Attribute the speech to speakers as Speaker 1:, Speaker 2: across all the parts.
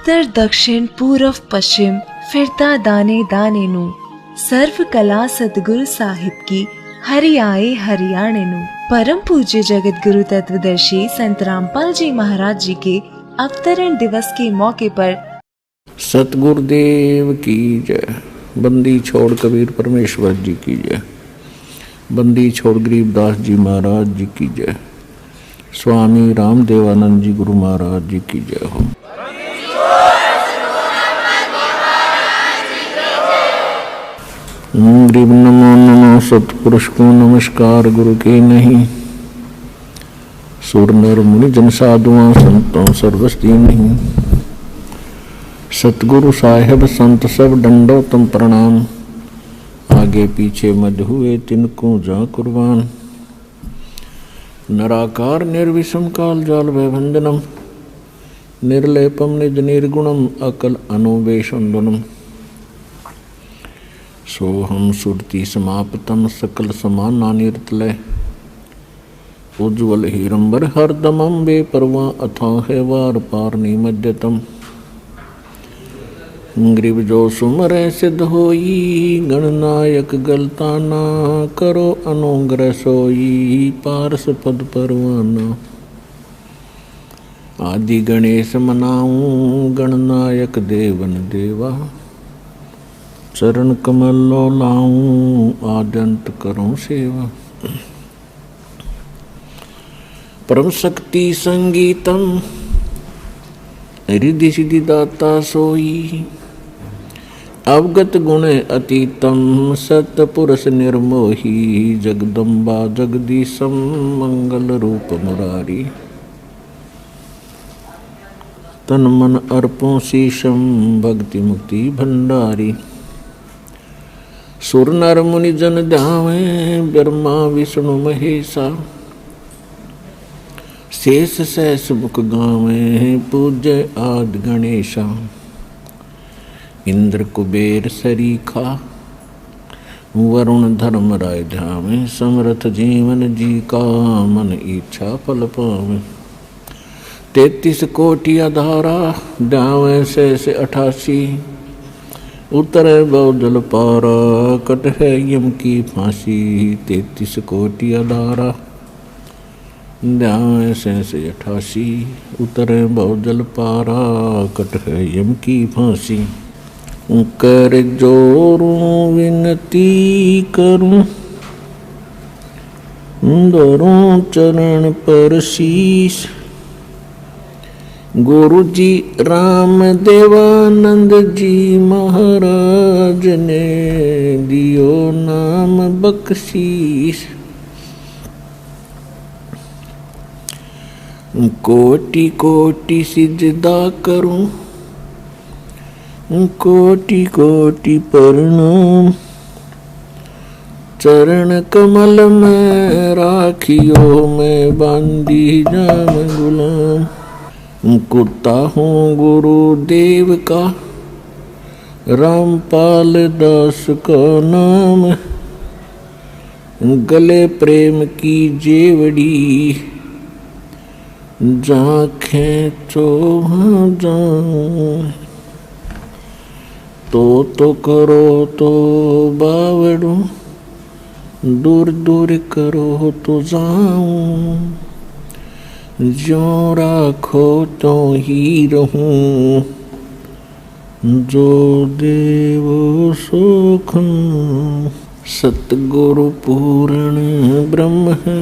Speaker 1: उत्तर दक्षिण पूर्व पश्चिम फिरता दाने दाने नु सर्व कला सतगुरु साहिब की हरि आए हरियाणे नु। परम पूज्य जगत गुरु तत्वदर्शी संत रामपाल जी महाराज जी के अवतरण दिवस के मौके पर
Speaker 2: सतगुरुदेव की जय। बंदी छोड़ कबीर परमेश्वर जी की जय। बंदी छोड़ गरीबदास जी महाराज जी की जय। स्वामी रामदेवानंद जी गुरु महाराज जी की जय हो। गरीब नमो नमो सतपुरुष को नमस्कार गुरु के नहीं। सुर नर मुनि जन साधुआं संतों सर्वस्ती नहीं। सतगुरु साहेब संत सब दंडोतम प्रणाम। आगे पीछे मध हुए तिनको जा कुर्बान। नराकार निर्विषम काल जाल वैभंजनम निर्लेपम निज निर्गुणम अकल अनुवेशंदनम। सोहम सुरति समाप्तम सकल समाना निर्तलय। उज्ज्वल हीरंबर हरदमम बेपरवा अथाह वार पार निमज्जतम। ग्रीब जो सुमरै सिद्ध होई गणनायक गलता ना करो अनुग्रह सोई पारस पद परवाना। आदि गणेश मनाऊं गणनायक देवन देवा। चरण कमल लो लाऊं आद्यंत करूं सेवा। परम शक्ति संगीतम रिद्धि सिद्धि दाता सोई। अवगत गुण अतीतम सतपुरुष निर्मोही। जगदम्बा जगदीशम मंगल रूप मुरारी। तन मन अर्पों शीशम भक्ति मुक्ति भंडारी। सुर नर मुनि जन ध्यावे ब्रह्मा विष्णु महेशा। शेष सहस मुख गावे पूज्य आदि गणेशा। इंद्र कुबेर सरीखा वरुण धर्म राय ध्यावे। समर्थ जीवन जी का मन इच्छा फल पावे। 33 कोटि आधारा ध्यावे शेष 88। उतरे बहुजल पारा कट है यम की फांसी। 33 कोटि आधारा ध्यावे शेष 88। उतरे बहुजल पारा कट है यम की फांसी। कर जोरूं विनती करूं धरूं चरण पर शीश। गुरु जी राम देवानंद जी महाराज ने दियो नाम बख्शीश। कोटि कोटि सिजदा करूं कोटि कोटि प्रणाम। चरण कमल में राखियो मैं बांधी जाम गुलाम। कुत्ता हूँ गुरुदेव का रामपाल दास का नाम। गले प्रेम की जेवड़ी जहाँ खेचो वहाँ जाऊं। तो करो तो बावड़ू दूर दूर करो तो जाऊं। जो राखो तो ही रहूं जो देवो सुख। सतगुरु पूर्ण ब्रह्म है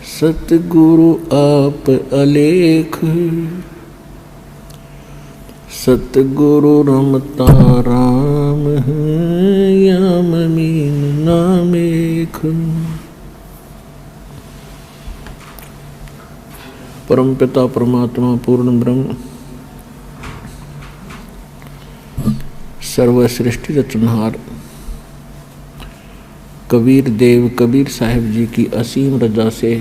Speaker 2: सतगुरु आप अलेख। सतगुरु रमता राम है याम मीन नामेख। परम पिता परमात्मा पूर्ण ब्रह्म सर्व सृष्टि रचनहार कबीर देव कबीर साहिब जी की असीम रजा से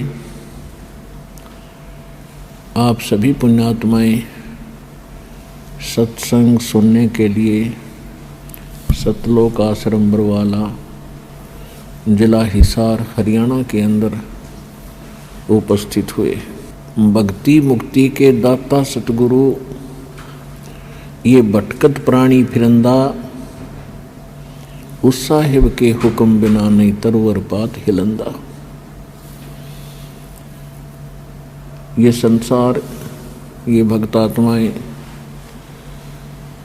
Speaker 2: आप सभी पुण्यात्माएं सत्संग सुनने के लिए सतलोक आश्रम बरवाला जिला हिसार हरियाणा के अंदर उपस्थित हुए। भक्ति मुक्ति के दाता सतगुरु ये भटकत प्राणी फिरंदा, उस साहिब के हुक्म बिना नहीं तरवर पात हिलंदा। ये संसार, ये भक्तात्माएं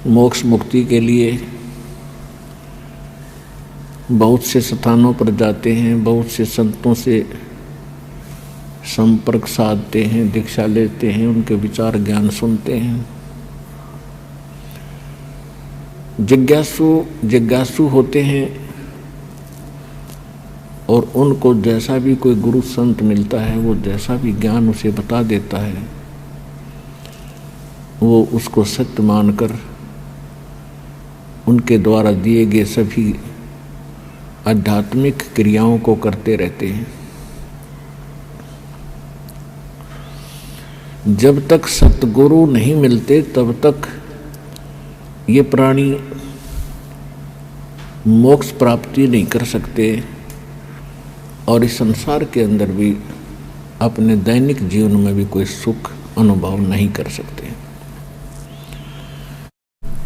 Speaker 2: मोक्ष मुक्ति के लिए बहुत से स्थानों पर जाते हैं, बहुत से संतों से संपर्क साधते हैं, दीक्षा लेते हैं, उनके विचार ज्ञान सुनते हैं। जिज्ञासु होते हैं और उनको जैसा भी कोई गुरु संत मिलता है, वो जैसा भी ज्ञान उसे बता देता है, वो उसको सत्य मानकर उनके द्वारा दिए गए सभी आध्यात्मिक क्रियाओं को करते रहते हैं। जब तक सतगुरु नहीं मिलते तब तक ये प्राणी मोक्ष प्राप्ति नहीं कर सकते और इस संसार के अंदर भी अपने दैनिक जीवन में भी कोई सुख अनुभव नहीं कर सकते।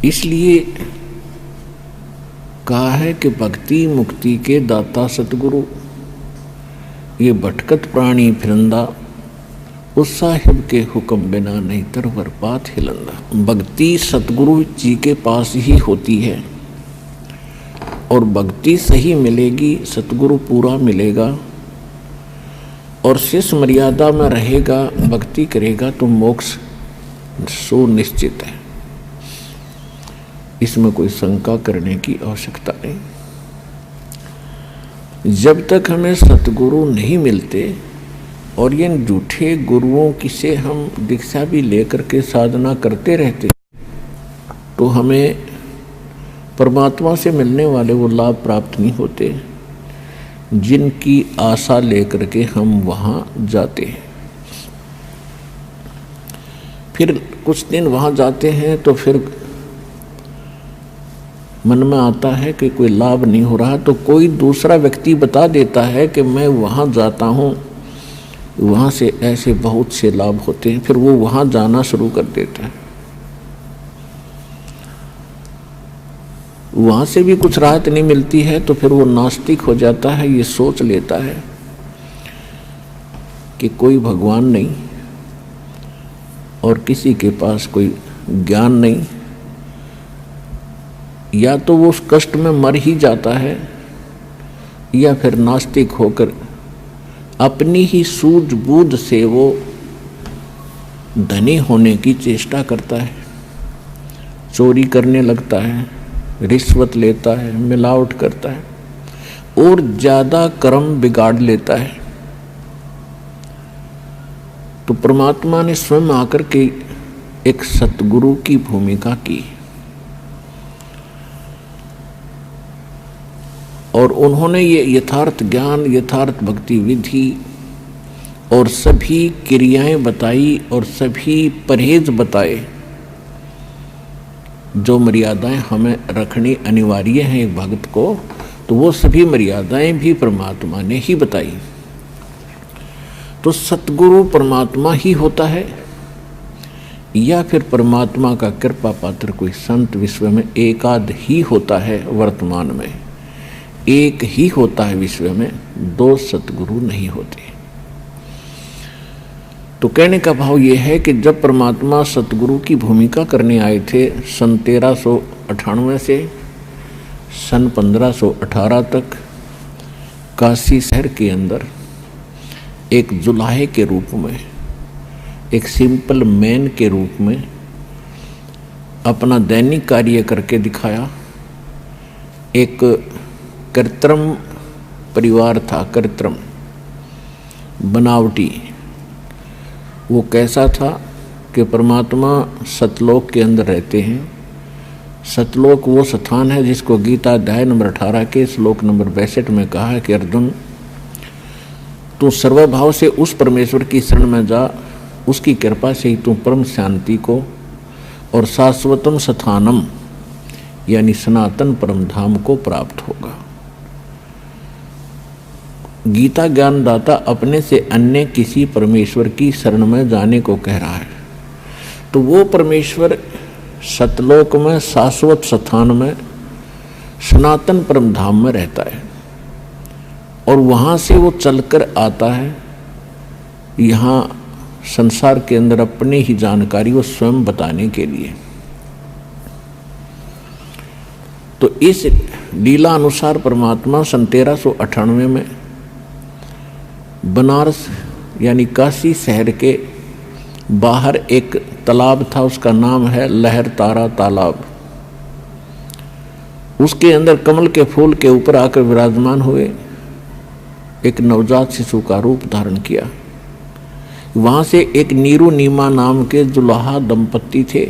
Speaker 2: इसलिए कहा है कि भक्ति मुक्ति के दाता सतगुरु, ये भटकत प्राणी फिरंदा, उस साहिब के हुक्म बिना नहीं तरवर पात हिलंदा। भक्ति सतगुरु जी के पास ही होती है और भक्ति सही मिलेगी, सतगुरु पूरा मिलेगा और शेष मर्यादा में रहेगा, भक्ति करेगा तो मोक्ष सुनिश्चित है। इसमें कोई शंका करने की आवश्यकता नहीं। जब तक हमें सतगुरु नहीं मिलते और ये झूठे गुरुओं की से हम दीक्षा भी लेकर के साधना करते रहते, तो हमें परमात्मा से मिलने वाले वो लाभ प्राप्त नहीं होते जिनकी आशा लेकर के हम वहाँ जाते हैं। फिर कुछ दिन वहाँ जाते हैं तो फिर मन में आता है कि कोई लाभ नहीं हो रहा, तो कोई दूसरा व्यक्ति बता देता है कि मैं वहाँ जाता हूँ, वहाँ से ऐसे बहुत से लाभ होते हैं। फिर वो वहाँ जाना शुरू कर देता है, वहाँ से भी कुछ राहत नहीं मिलती है तो फिर वो नास्तिक हो जाता है। ये सोच लेता है कि कोई भगवान नहीं और किसी के पास कोई ज्ञान नहीं, या तो वो उस कष्ट में मर ही जाता है या फिर नास्तिक होकर अपनी ही सूझबूझ से वो धनी होने की चेष्टा करता है, चोरी करने लगता है, रिश्वत लेता है, मिलावट करता है और ज़्यादा कर्म बिगाड़ लेता है। तो परमात्मा ने स्वयं आकर के एक सतगुरु की भूमिका की और उन्होंने ये यथार्थ ज्ञान, यथार्थ भक्ति विधि और सभी क्रियाएं बताई और सभी परहेज बताए, जो मर्यादाएं हमें रखनी अनिवार्य हैं एक भक्त को, तो वो सभी मर्यादाएं भी परमात्मा ने ही बताई। तो सतगुरु परमात्मा ही होता है या फिर परमात्मा का कृपा पात्र कोई संत विश्व में एकाध ही होता है। वर्तमान में एक ही होता है, विश्व में दो सतगुरु नहीं होते। तो कहने का भाव ये है कि जब परमात्मा सतगुरु की भूमिका करने आए थे सन 1398 से सन 1518 तक काशी शहर के अंदर एक जुलाहे के रूप में, एक सिंपल मैन के रूप में अपना दैनिक कार्य करके दिखाया। एक कृत्रिम परिवार था, कृत्रिम बनावटी। वो कैसा था कि परमात्मा सतलोक के अंदर रहते हैं। सतलोक वो स्थान है जिसको गीता अध्याय नंबर 18 के श्लोक नंबर 62 में कहा है कि अर्जुन, तू सर्वभाव से उस परमेश्वर की शरण में जा, उसकी कृपा से ही तू परम शांति को और शाश्वतम स्थानम यानी सनातन परम धाम को प्राप्त होगा। गीता ज्ञानदाता अपने से अन्य किसी परमेश्वर की शरण में जाने को कह रहा है। तो वो परमेश्वर सतलोक में, शाश्वत स्थान में, सनातन परम धाम में रहता है और वहाँ से वो चलकर आता है यहाँ संसार के अंदर अपनी ही जानकारी वो स्वयं बताने के लिए। तो इस लीला अनुसार परमात्मा सन 1398 में बनारस यानी काशी शहर के बाहर एक तालाब था, उसका नाम है लहर तारा तालाब। उसके अंदर कमल के फूल के ऊपर आकर विराजमान हुए, एक नवजात शिशु का रूप धारण किया। वहाँ से एक नीरू नीमा नाम के जुलाहा दंपत्ति थे,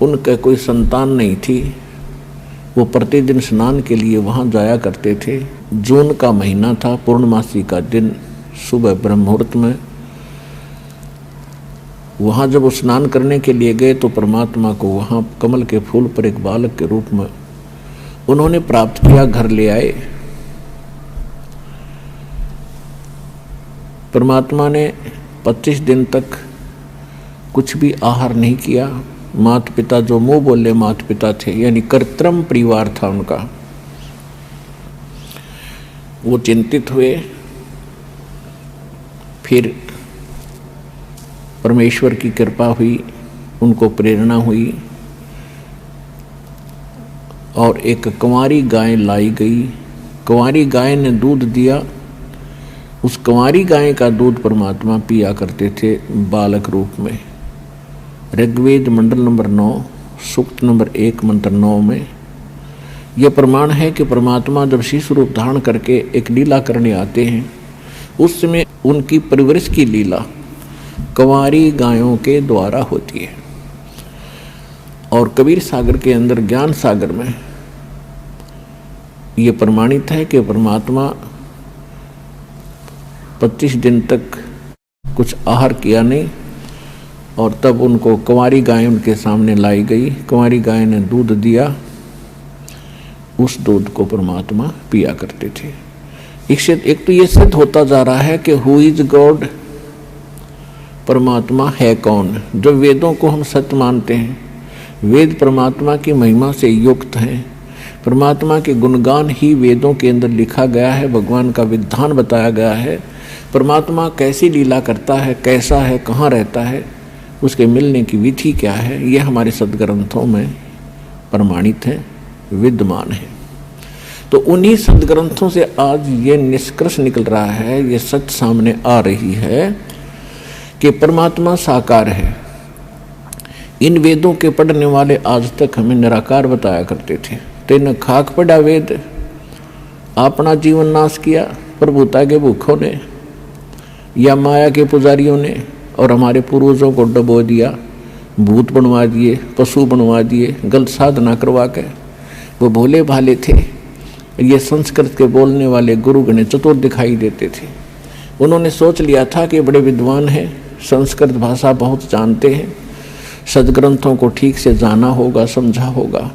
Speaker 2: उनका कोई संतान नहीं थी। वो प्रतिदिन स्नान के लिए वहाँ जाया करते थे। जून का महीना था, पूर्णमासी का दिन, सुबह ब्रह्म मुहूर्त में वहाँ जब वो स्नान करने के लिए गए तो परमात्मा को वहाँ कमल के फूल पर एक बालक के रूप में उन्होंने प्राप्त किया, घर ले आए। परमात्मा ने 25 दिन तक कुछ भी आहार नहीं किया। माता पिता जो मुंह बोले माता पिता थे, यानी कृत्रिम परिवार था उनका, वो चिंतित हुए। फिर परमेश्वर की कृपा हुई, उनको प्रेरणा हुई और एक कुंवारी गाय लाई गई। कुंवारी गाय ने दूध दिया। उस कुंवारी गाय का दूध परमात्मा पिया करते थे बालक रूप में। ऋग्वेद मंडल नंबर 9 सूक्त नंबर 1 मंत्र 9 में यह प्रमाण है कि परमात्मा जब शिशु रूप धारण करके एक लीला करने आते हैं, उस समय उनकी परवरिश की लीला कुंवारी गायों के द्वारा होती है। और कबीर सागर के अंदर, ज्ञान सागर में ये प्रमाणित है कि परमात्मा 25 दिन तक कुछ आहार किया नहीं और तब उनको कुंवारी गाय उनके सामने लाई गई। कुंवारी गाय ने दूध दिया, उस दूध को परमात्मा पिया करते थे। एक तो ये सिद्ध होता जा रहा है कि हु इज गॉड, परमात्मा है कौन। जो वेदों को हम सत्य मानते हैं, वेद परमात्मा की महिमा से युक्त हैं, परमात्मा के गुणगान ही वेदों के अंदर लिखा गया है, भगवान का विधान बताया गया है। परमात्मा कैसी लीला करता है, कैसा है, कहाँ रहता है, उसके मिलने की विधि क्या है, यह हमारे सदग्रंथों में प्रमाणित है, विद्यमान है। तो उन्हीं सदग्रंथों से आज ये निष्कर्ष निकल रहा है, ये सच सामने आ रही है कि परमात्मा साकार है। इन वेदों के पढ़ने वाले आज तक हमें निराकार बताया करते थे। तेने खाक पढ़ा वेद, अपना जीवन नाश किया प्रभुता के भूखों ने या माया के पुजारियों ने, और हमारे पूर्वजों को डबो दिया, भूत बनवा दिए, पशु बनवा दिए, गलत साधना करवा के। वो भोले भाले थे। ये संस्कृत के बोलने वाले गुरुगण चतुर दिखाई देते थे। उन्होंने सोच लिया था कि बड़े विद्वान हैं, संस्कृत भाषा बहुत जानते हैं, सदग्रंथों को ठीक से जाना होगा, समझा होगा,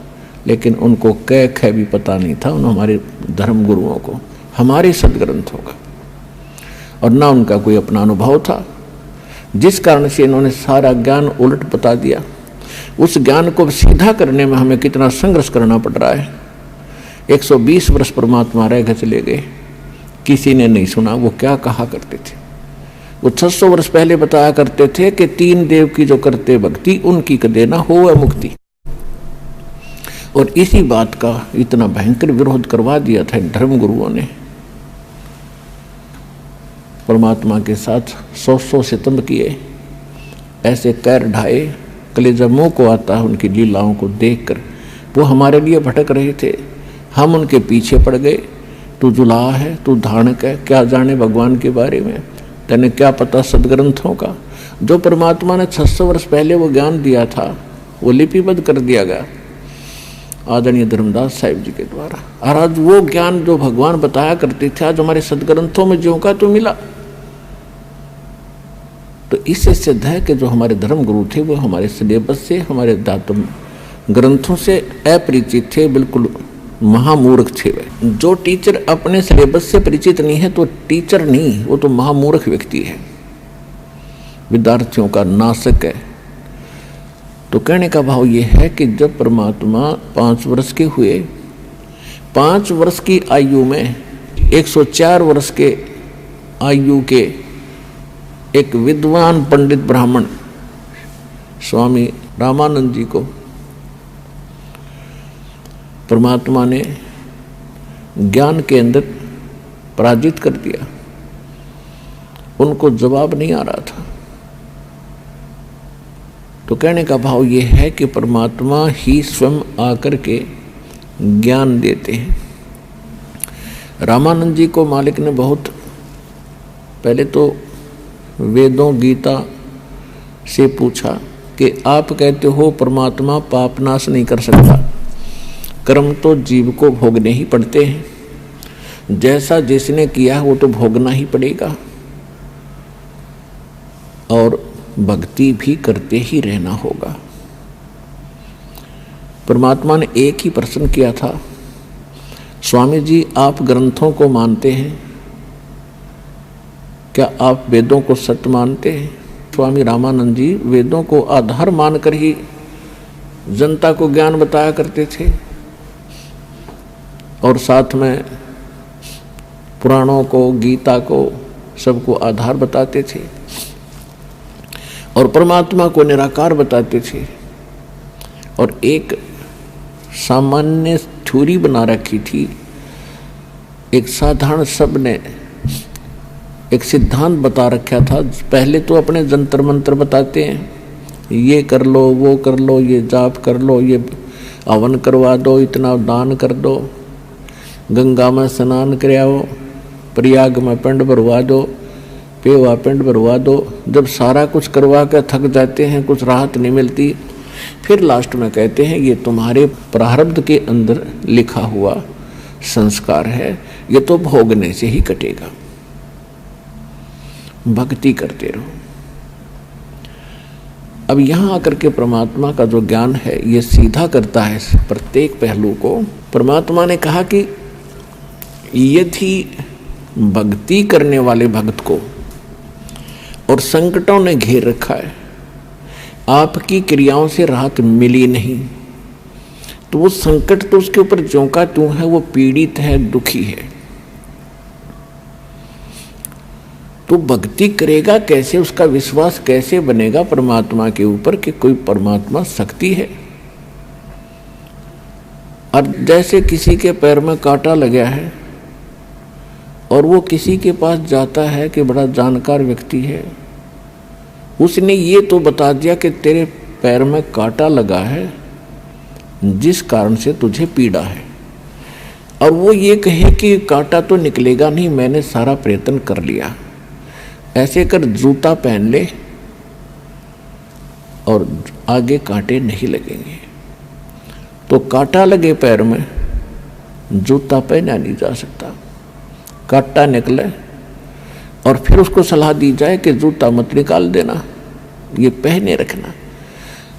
Speaker 2: लेकिन उनको कै ख भी पता नहीं था उन हमारे धर्म गुरुओं को, हमारे सदग्रंथों का, और ना उनका कोई अपना अनुभव था, जिस कारण से इन्होंने सारा ज्ञान उलट बता दिया। उस ज्ञान को सीधा करने में हमें कितना संघर्ष करना पड़ रहा है। 120 वर्ष परमात्मा रह के चले गए, किसी ने नहीं सुना वो क्या कहा करते थे। वो 600 वर्ष पहले बताया करते थे कि 3 देव की जो करते भक्ति उनकी कदे ना हो मुक्ति। और इसी बात का इतना भयंकर विरोध करवा दिया था धर्म गुरुओं ने। परमात्मा के साथ 100 सितम किए, ऐसे कैर ढाए, कलेजा मुंह को आता है उनकी लीलाओं को देखकर। वो हमारे लिए भटक रहे थे, हम उनके पीछे पड़ गए। तू जुलाहा है, तू धारणक है, क्या जाने भगवान के बारे में, तेने क्या पता सदग्रंथों का। जो परमात्मा ने 600 वर्ष पहले वो ज्ञान दिया था, वो लिपिबद्ध कर दिया गया आदरणीय धर्मदास साहिब जी के द्वारा। और आज वो ज्ञान जो भगवान बताया करते थे, आज हमारे सदग्रंथों में ज्यों का तो मिला। तो इससे सिद्ध है कि जो हमारे धर्म गुरु थे वो हमारे सिलेबस से, हमारे दातम ग्रंथों से अपरिचित थे, बिल्कुल महामूर्ख थे। जो टीचर अपने सिलेबस से परिचित नहीं है तो टीचर नहीं, वो तो महामूर्ख व्यक्ति है, विद्यार्थियों का नाशक है। तो कहने का भाव ये है कि जब परमात्मा 5 वर्ष के हुए, 5 वर्ष की आयु में 104 वर्ष के आयु के एक विद्वान पंडित ब्राह्मण स्वामी रामानंद जी को परमात्मा ने ज्ञान के अंदर पराजित कर दिया। उनको जवाब नहीं आ रहा था। तो कहने का भाव ये है कि परमात्मा ही स्वयं आकर के ज्ञान देते हैं। रामानंद जी को मालिक ने बहुत पहले तो वेदों गीता से पूछा कि आप कहते हो परमात्मा पाप नाश नहीं कर सकता, कर्म तो जीव को भोगने ही पड़ते हैं, जैसा जिसने किया वो तो भोगना ही पड़ेगा और भक्ति भी करते ही रहना होगा। परमात्मा ने एक ही प्रश्न किया था, स्वामी जी आप ग्रंथों को मानते हैं, क्या आप वेदों को सत्य मानते हैं? स्वामी रामानंद जी वेदों को आधार मानकर ही जनता को ज्ञान बताया करते थे और साथ में पुराणों को, गीता को, सबको आधार बताते थे और परमात्मा को निराकार बताते थे। और एक सामान्य थ्योरी बना रखी थी, एक साधारण शब्द ने एक सिद्धांत बता रखा था। पहले तो अपने जंतर मंत्र बताते हैं, ये कर लो, वो कर लो, ये जाप कर लो, ये हवन करवा दो, इतना दान कर दो, गंगा में स्नान कराओ, प्रयाग में पिंड भरवा दो, पेवा पिंड भरवा दो। जब सारा कुछ करवा कर थक जाते हैं, कुछ राहत नहीं मिलती, फिर लास्ट में कहते हैं ये तुम्हारे प्रारब्ध के अंदर लिखा हुआ संस्कार है, ये तो भोगने से ही कटेगा, भक्ति करते रहो। अब यहां आकर के परमात्मा का जो ज्ञान है ये सीधा करता है प्रत्येक पहलू को। परमात्मा ने कहा कि यदि भक्ति करने वाले भक्त को और संकटों ने घेर रखा है, आपकी क्रियाओं से राहत मिली नहीं, तो वो संकट तो उसके ऊपर ज्यों का त्यों है, वो पीड़ित है, दुखी है। तो भक्ति करेगा कैसे, उसका विश्वास कैसे बनेगा परमात्मा के ऊपर कि कोई परमात्मा शक्ति है। और जैसे किसी के पैर में कांटा लगा है और वो किसी के पास जाता है कि बड़ा जानकार व्यक्ति है, उसने ये तो बता दिया कि तेरे पैर में कांटा लगा है जिस कारण से तुझे पीड़ा है, और वो ये कहे कि कांटा तो निकलेगा नहीं, मैंने सारा प्रयत्न कर लिया, ऐसे कर जूता पहन ले और आगे कांटे नहीं लगेंगे। तो कांटा लगे पैर में, जूता पहना नहीं जा सकता, कांटा निकले और फिर उसको सलाह दी जाए कि जूता मत निकाल देना, ये पहने रखना,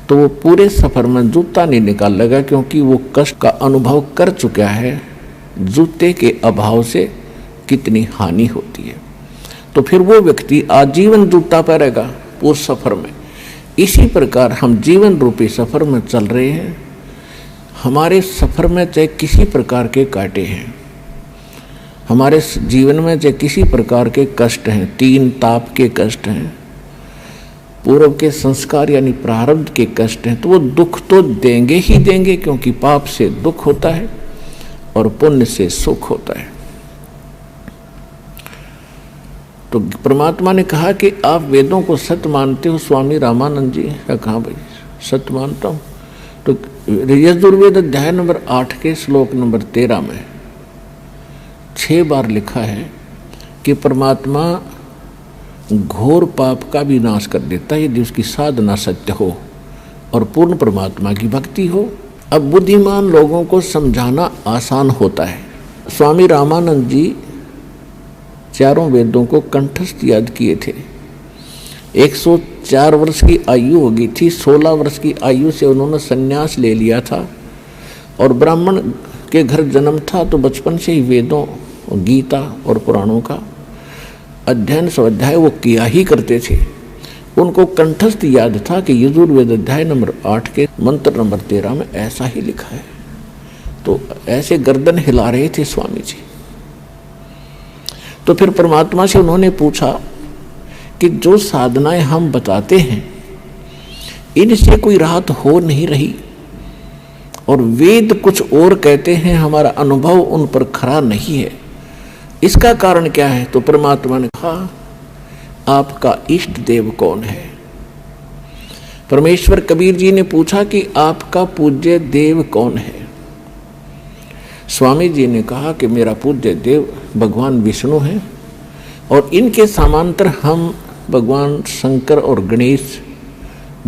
Speaker 2: तो वो पूरे सफर में जूता नहीं निकाल लेगा, क्योंकि वो कष्ट का अनुभव कर चुका है जूते के अभाव से कितनी हानि होती है। तो फिर वो व्यक्ति आजीवन जूता पहनेगा पूरे सफर में। इसी प्रकार हम जीवन रूपी सफर में चल रहे हैं। हमारे सफर में चाहे किसी प्रकार के कांटे हैं, हमारे जीवन में चाहे किसी प्रकार के कष्ट हैं, 3 ताप के कष्ट हैं, पूर्व के संस्कार यानी प्रारब्ध के कष्ट हैं, तो वो दुख तो देंगे ही देंगे, क्योंकि पाप से दुख होता है और पुण्य से सुख होता है। तो परमात्मा ने कहा कि आप वेदों को सत्य मानते हो। स्वामी रामानंद जी का कहा भाई सत्य मानता हूँ। तो यजुर्वेद अध्याय नंबर 8 के श्लोक नंबर 13 में 6 बार लिखा है कि परमात्मा घोर पाप का भी नाश कर देता है यदि उसकी साधना सत्य हो और पूर्ण परमात्मा की भक्ति हो। अब बुद्धिमान लोगों को समझाना आसान होता है। स्वामी रामानंद जी चारों वेदों को कंठस्थ याद किए थे। 104 वर्ष की आयु हो गई थी। 16 वर्ष की आयु से उन्होंने संन्यास ले लिया था और ब्राह्मण के घर जन्म था, तो बचपन से ही वेदों, गीता और पुराणों का अध्ययन स्वाध्याय वो किया ही करते थे। उनको कंठस्थ याद था कि यजुर्वेद अध्याय नंबर 8 के मंत्र नंबर 13 में ऐसा ही लिखा है। तो ऐसे गर्दन हिला रहे थे स्वामी जी। तो फिर परमात्मा से उन्होंने पूछा कि जो साधनाएं हम बताते हैं इनसे कोई राहत हो नहीं रही, और वेद कुछ और कहते हैं, हमारा अनुभव उन पर खरा नहीं है, इसका कारण क्या है? तो परमात्मा ने कहा, आपका इष्ट देव कौन है? परमेश्वर कबीर जी ने पूछा कि आपका पूज्य देव कौन है? स्वामी जी ने कहा कि मेरा पूज्य देव भगवान विष्णु है, और इनके समांतर हम भगवान शंकर और गणेश,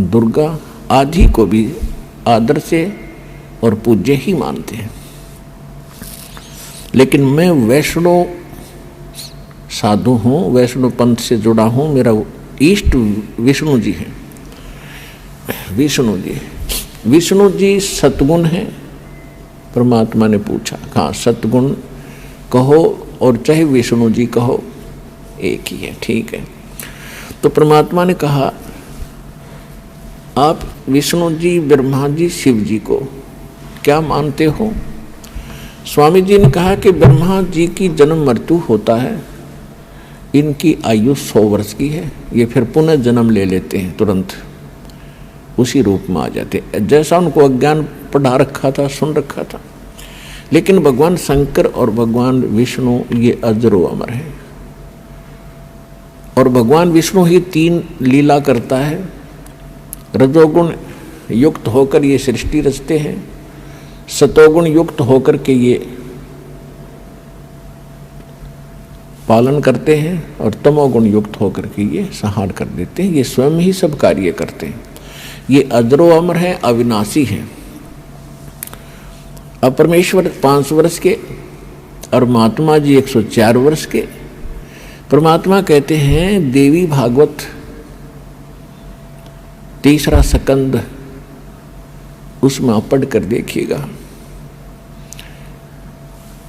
Speaker 2: दुर्गा आदि को भी आदर से और पूज्य ही मानते हैं। लेकिन मैं वैष्णव साधु हूँ, वैष्णव पंथ से जुड़ा हूँ, मेरा इष्ट विष्णु जी हैं। विष्णु जी सतगुण हैं। परमात्मा ने पूछा, हाँ सतगुण कहो और चाहे विष्णु जी कहो, एक ही है, ठीक है। तो परमात्मा ने कहा, आप विष्णु जी, ब्रह्मा जी, शिव जी को क्या मानते हो? स्वामी जी ने कहा कि ब्रह्मा जी की जन्म मृत्यु होता है, इनकी आयु 100 वर्ष की है, ये फिर पुनः जन्म ले लेते हैं, तुरंत उसी रूप में आ जाते, जैसा उनको अज्ञान पढ़ा रखा था, सुन रखा था। लेकिन भगवान शंकर और भगवान विष्णु ये अजरो अमर है, और भगवान विष्णु ही 3 लीला करता है। रजोगुण युक्त होकर ये सृष्टि रचते हैं, सतोगुण युक्त होकर के ये पालन करते हैं, और तमोगुण युक्त होकर के ये संहार कर देते हैं। ये स्वयं ही सब कार्य करते हैं। ये अजरो अमर है, अविनाशी है। अब परमेश्वर 5 वर्ष के और महात्मा जी 104 वर्ष के। परमात्मा कहते हैं, देवी भागवत 3रा स्कंद, उसमें आप पढ़ कर देखिएगा।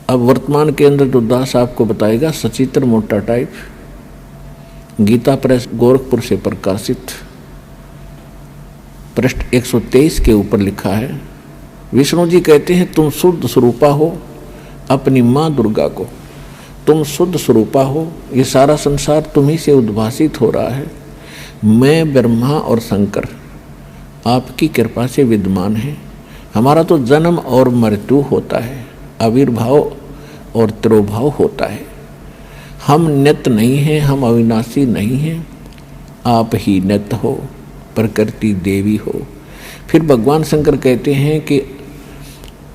Speaker 2: अब वर्तमान के अंदर तो दास आपको बताएगा, सचित्र मोटा टाइप, गीता प्रेस गोरखपुर से प्रकाशित, पृष्ठ 123 के ऊपर लिखा है। विष्णु जी कहते हैं, तुम शुद्ध स्वरूपा हो, अपनी माँ दुर्गा को तुम शुद्ध स्वरूपा हो, ये सारा संसार तुम्ही से उद्भासित हो रहा है। मैं ब्रह्मा और शंकर आपकी कृपा से विद्यमान है। हमारा तो जन्म और मृत्यु होता है, आविर्भाव और तिरोभाव होता है। हम नित्य नहीं हैं, हम अविनाशी नहीं हैं, आप ही नित्य हो, प्रकृति देवी हो। फिर भगवान शंकर कहते हैं कि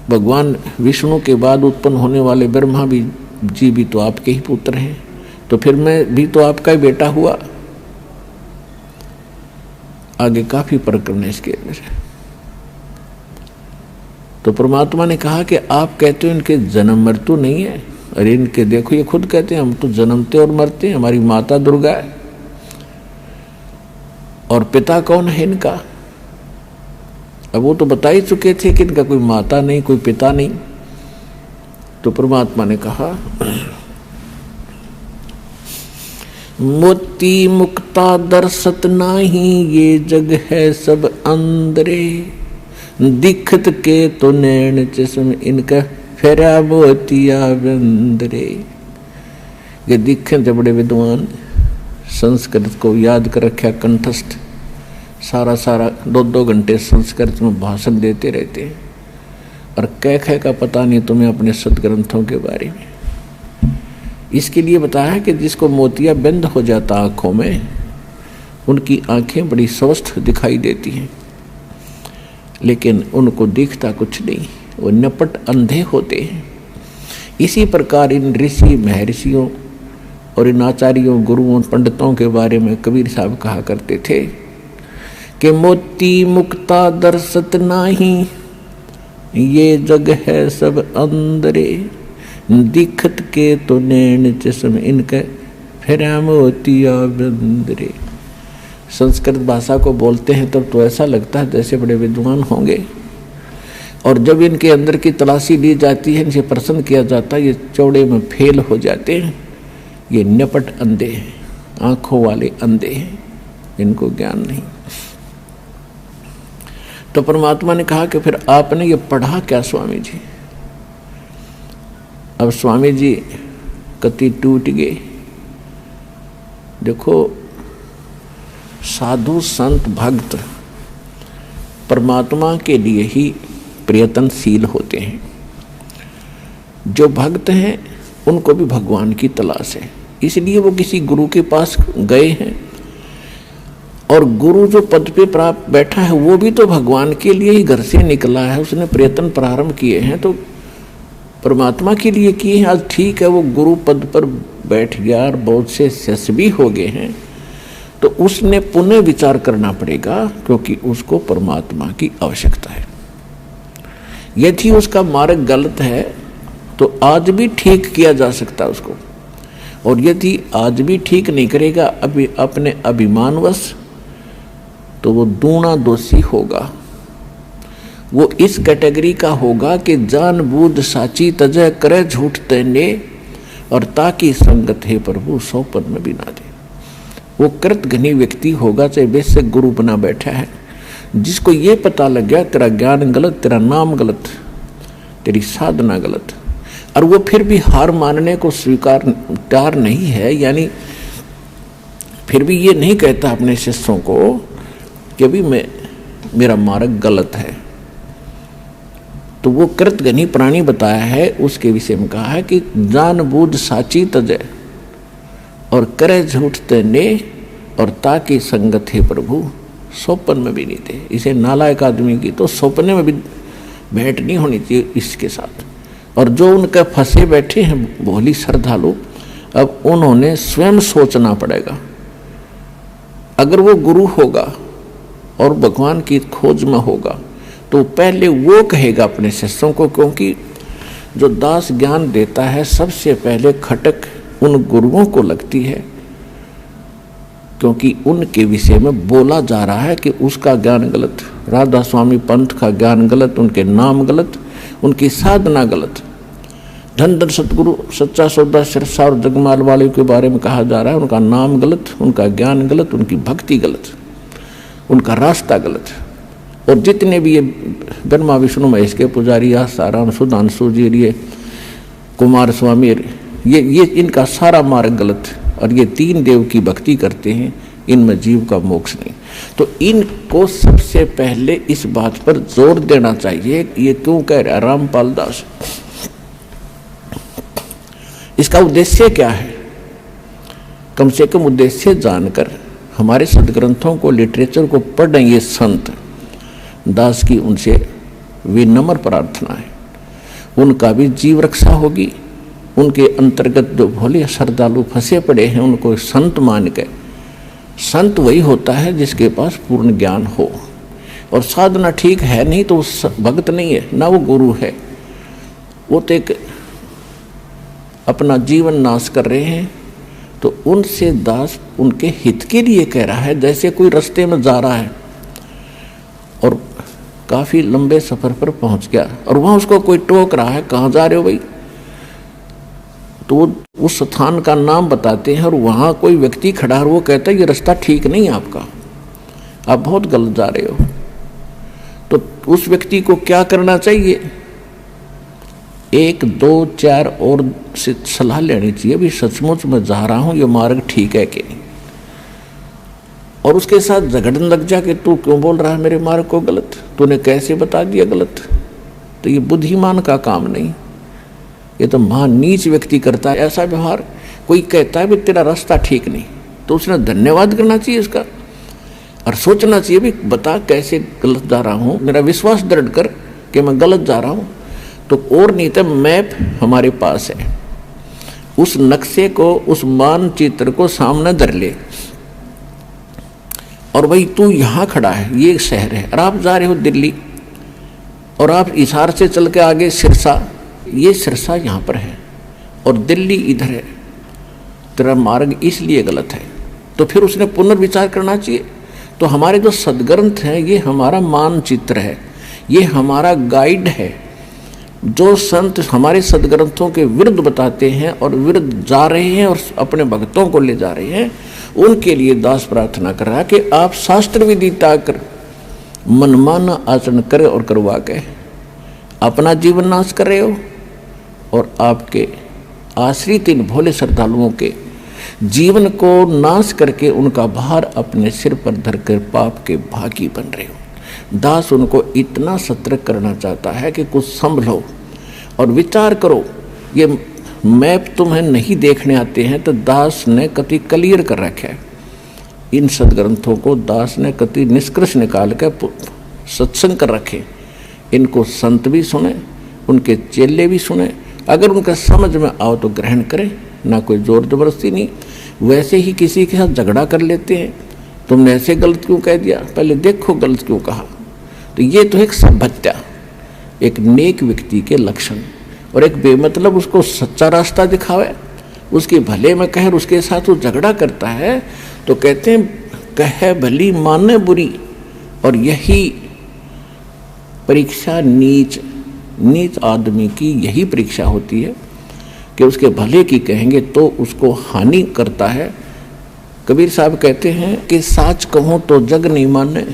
Speaker 2: भगवान विष्णु के बाद उत्पन्न होने वाले ब्रह्मा जी भी तो आपके ही पुत्र हैं, तो फिर मैं भी तो आपका ही बेटा हुआ। आगे काफी प्रकरण है इसके अंदर। तो परमात्मा ने कहा कि आप कहते हो इनके जन्म मृत्यु नहीं है, अरे इनके देखो ये खुद कहते हैं हम तो जन्मते और मरते हैं, हमारी माता दुर्गा है। और पिता कौन है इनका? अब वो तो बता ही चुके थे कि इनका कोई माता नहीं, कोई पिता नहीं। तो परमात्मा ने कहा, मोती मुक्ता दर्शत नाही, ये जग है सब अंदरे, दिखत के तो नैन चश्म, इनका फेरा मोतिया बंदरे। ये दिखे थे बड़े विद्वान, संस्कृत को याद कर रखा कंठस्थ, सारा 2-2 घंटे संस्कृत में भाषण देते रहते हैं, और कह का पता नहीं तुम्हें अपने सदग्रंथों के बारे में। इसके लिए बताया है कि जिसको मोतिया बंद हो जाता आंखों में, उनकी आंखें बड़ी स्वस्थ दिखाई देती हैं, लेकिन उनको दिखता कुछ नहीं, वो नपट अंधे होते हैं। इसी प्रकार इन ऋषि महर्षियों और इन आचार्यों, गुरुओं, पंडितों के बारे में कबीर साहब कहा करते थे कि मोती मुक्ता दर्शत नाही, ये जग है सब अंदरे, दिखत के तो नैन चश्म, इनके फेरा मोतिया बंदरे। संस्कृत भाषा को बोलते हैं तब तो ऐसा लगता है जैसे बड़े विद्वान होंगे, और जब इनके अंदर की तलाशी ली जाती है, इनसे प्रश्न किया जाता है, ये चौड़े में फेल हो जाते हैं। ये नपट अंधे हैं, आंखों वाले अंधे हैं। इनको ज्ञान नहीं। तो परमात्मा ने कहा कि फिर आपने ये पढ़ा क्या स्वामी जी? अब स्वामी जी कति टूट गए। देखो, साधु संत भक्त परमात्मा के लिए ही प्रयत्नशील होते हैं। जो भक्त हैं उनको भी भगवान की तलाश है, इसलिए वो किसी गुरु के पास गए हैं। और गुरु जो पद पे प्राप्त बैठा है वो भी तो भगवान के लिए ही घर से निकला है, उसने प्रयत्न प्रारंभ किए हैं तो परमात्मा के लिए किए हैं। आज ठीक है वो गुरु पद पर बैठ गया और बहुत से यशस्वी हो गए हैं, तो उसने पुनः विचार करना पड़ेगा, क्योंकि उसको परमात्मा की आवश्यकता है। यदि उसका मार्ग गलत है तो आज भी ठीक किया जा सकता है उसको, और यदि आज भी ठीक नहीं करेगा अभी अपने अभिमानवश, तो वो दूना दोषी होगा। वो इस कैटेगरी का होगा कि जानबूझ साची तजय करे झूठ तेने, और ताकि संगत है प्रभु सौपन में भी ना दे। वो कृतघ्नी व्यक्ति होगा, चाहे वैसे गुरु बना बैठा है, जिसको ये पता लग गया तेरा ज्ञान गलत, तेरा नाम गलत, तेरी साधना गलत, और वो फिर भी हार मानने को स्वीकार तैयार नहीं है, यानी फिर भी ये नहीं कहता अपने शिष्यों को कि अभी मेरा मार्ग गलत है, तो वो कृतघ्नी प्राणी बताया है। उसके विषय में कहा है कि जानबूझ साची तजय और करे झूठ तेने, और ताकि संगत है प्रभु सौपन में भी नहीं दे। इसे नालायक आदमी की तो सौपने में भी भेंट नहीं होनी चाहिए इसके साथ। और जो उनके फंसे बैठे हैं भोली श्रद्धालु, अब उन्होंने स्वयं सोचना पड़ेगा। अगर वो गुरु होगा और भगवान की खोज में होगा तो पहले वो कहेगा अपने शिष्यों को, क्योंकि जो दास ज्ञान देता है सबसे पहले खटक उन गुरुओं को लगती है, क्योंकि उनके विषय में बोला जा रहा है कि उसका ज्ञान गलत, राधा स्वामी पंथ का ज्ञान गलत, उनके नाम गलत, उनकी साधना गलत। धन धन सतगुरु सच्चा सौदा सिरसा और जगमाल वाले के बारे में कहा जा रहा है, उनका नाम गलत, उनका ज्ञान गलत, उनकी भक्ति गलत, उनका रास्ता गलत। और जितने भी ये ब्रह्मा विष्णु महेश के पुजारी, आसाराम सुधांशु जी, ये कुमार स्वामी, ये इनका सारा मार्ग गलत, और ये तीन देव की भक्ति करते हैं, इनमें जीव का मोक्ष नहीं। तो इनको सबसे पहले इस बात पर जोर देना चाहिए। ये क्यों कह रहा रामपाल दास? इसका उद्देश्य क्या है? कम से कम उद्देश्य जानकर हमारे सदग्रंथों को, लिटरेचर को पढ़ें ये संत। दास की उनसे विनम्र प्रार्थना है, उनका भी जीव रक्षा होगी। उनके अंतर्गत जो भोले श्रद्धालु फंसे पड़े हैं उनको संत मान के, संत वही होता है जिसके पास पूर्ण ज्ञान हो, और साधना ठीक है नहीं तो भक्त नहीं है, ना वो गुरु है। वो तो एक अपना जीवन नाश कर रहे हैं। तो उनसे दास उनके हित के लिए कह रहा है। जैसे कोई रास्ते में जा रहा है और काफ़ी लंबे सफ़र पर पहुंच गया और वहाँ उसको कोई टोक रहा है, कहाँ जा रहे हो भाई? तो वो उस स्थान का नाम बताते हैं और वहाँ कोई व्यक्ति खड़ा है, वो कहता है ये रास्ता ठीक नहीं है आपका, आप बहुत गलत जा रहे हो। तो उस व्यक्ति को क्या करना चाहिए? 1, 2, 4 और से सलाह लेनी चाहिए, भी सचमुच मैं जा रहा हूँ, ये मार्ग ठीक है कि नहीं। और उसके साथ झगड़ने लग जा कि तू क्यों बोल रहा है मेरे मार्ग को गलत, तूने कैसे बता दिया गलत? तो ये बुद्धिमान का काम नहीं, ये तो महान नीच व्यक्ति करता है ऐसा व्यवहार। कोई कहता है भी तेरा रास्ता ठीक नहीं, तो उसने धन्यवाद करना चाहिए इसका, और सोचना चाहिए भी बता कैसे गलत जा रहा हूँ, मेरा विश्वास दृढ़ कर कि मैं गलत जा रहा हूँ। तो और नहीं तो मैप हमारे पास है, उस नक्शे को, उस मानचित्र को सामने धर ले, और भाई तू यहाँ खड़ा है, ये शहर है, और आप जा रहे हो दिल्ली, और आप हिसार से चल के आगे सिरसा, ये सिरसा यहाँ पर है और दिल्ली इधर है, तेरा मार्ग इसलिए गलत है। तो फिर उसने पुनर्विचार करना चाहिए। तो हमारे जो सदग्रंथ हैं ये हमारा मानचित्र है, ये हमारा गाइड है। जो संत हमारे सदग्रंथों के विरुद्ध बताते हैं और विरुद्ध जा रहे हैं और अपने भक्तों को ले जा रहे हैं, उनके लिए दास प्रार्थना कर रहा कि आप शास्त्र विधि ताकर मनमाना आचरण करे और करवा के अपना जीवन नाश कर रहे हो और आपके आश्रित इन भोले श्रद्धालुओं के जीवन को नाश करके उनका भार अपने सिर पर धरकर पाप के भागी बन रहे हो। दास उनको इतना सतर्क करना चाहता है कि कुछ संभलो और विचार करो। ये मैप तुम्हें नहीं देखने आते हैं तो दास ने कति क्लियर कर रखा है। इन सदग्रंथों को दास ने कति निष्कर्ष निकाल कर सत्संग कर रखे। इनको संत भी सुने, उनके चेले भी सुने, अगर उनका समझ में आओ तो ग्रहण करें, ना कोई जोर जबरदस्ती नहीं। वैसे ही किसी के साथ झगड़ा कर लेते हैं, तुमने ऐसे गलत क्यों कह दिया, पहले देखो गलत क्यों कहा। तो ये तो एक सभ्यता, एक नेक व्यक्ति के लक्षण। और एक बेमतलब उसको सच्चा रास्ता दिखावे, उसके भले में कहे, उसके साथ वो झगड़ा करता है तो कहते हैं कहे भली माने बुरी। और यही परीक्षा नीच आदमी की यही परीक्षा होती है कि उसके भले की कहेंगे तो उसको हानि करता है। कबीर साहब कहते हैं कि साच कहूं तो जग नहीं माने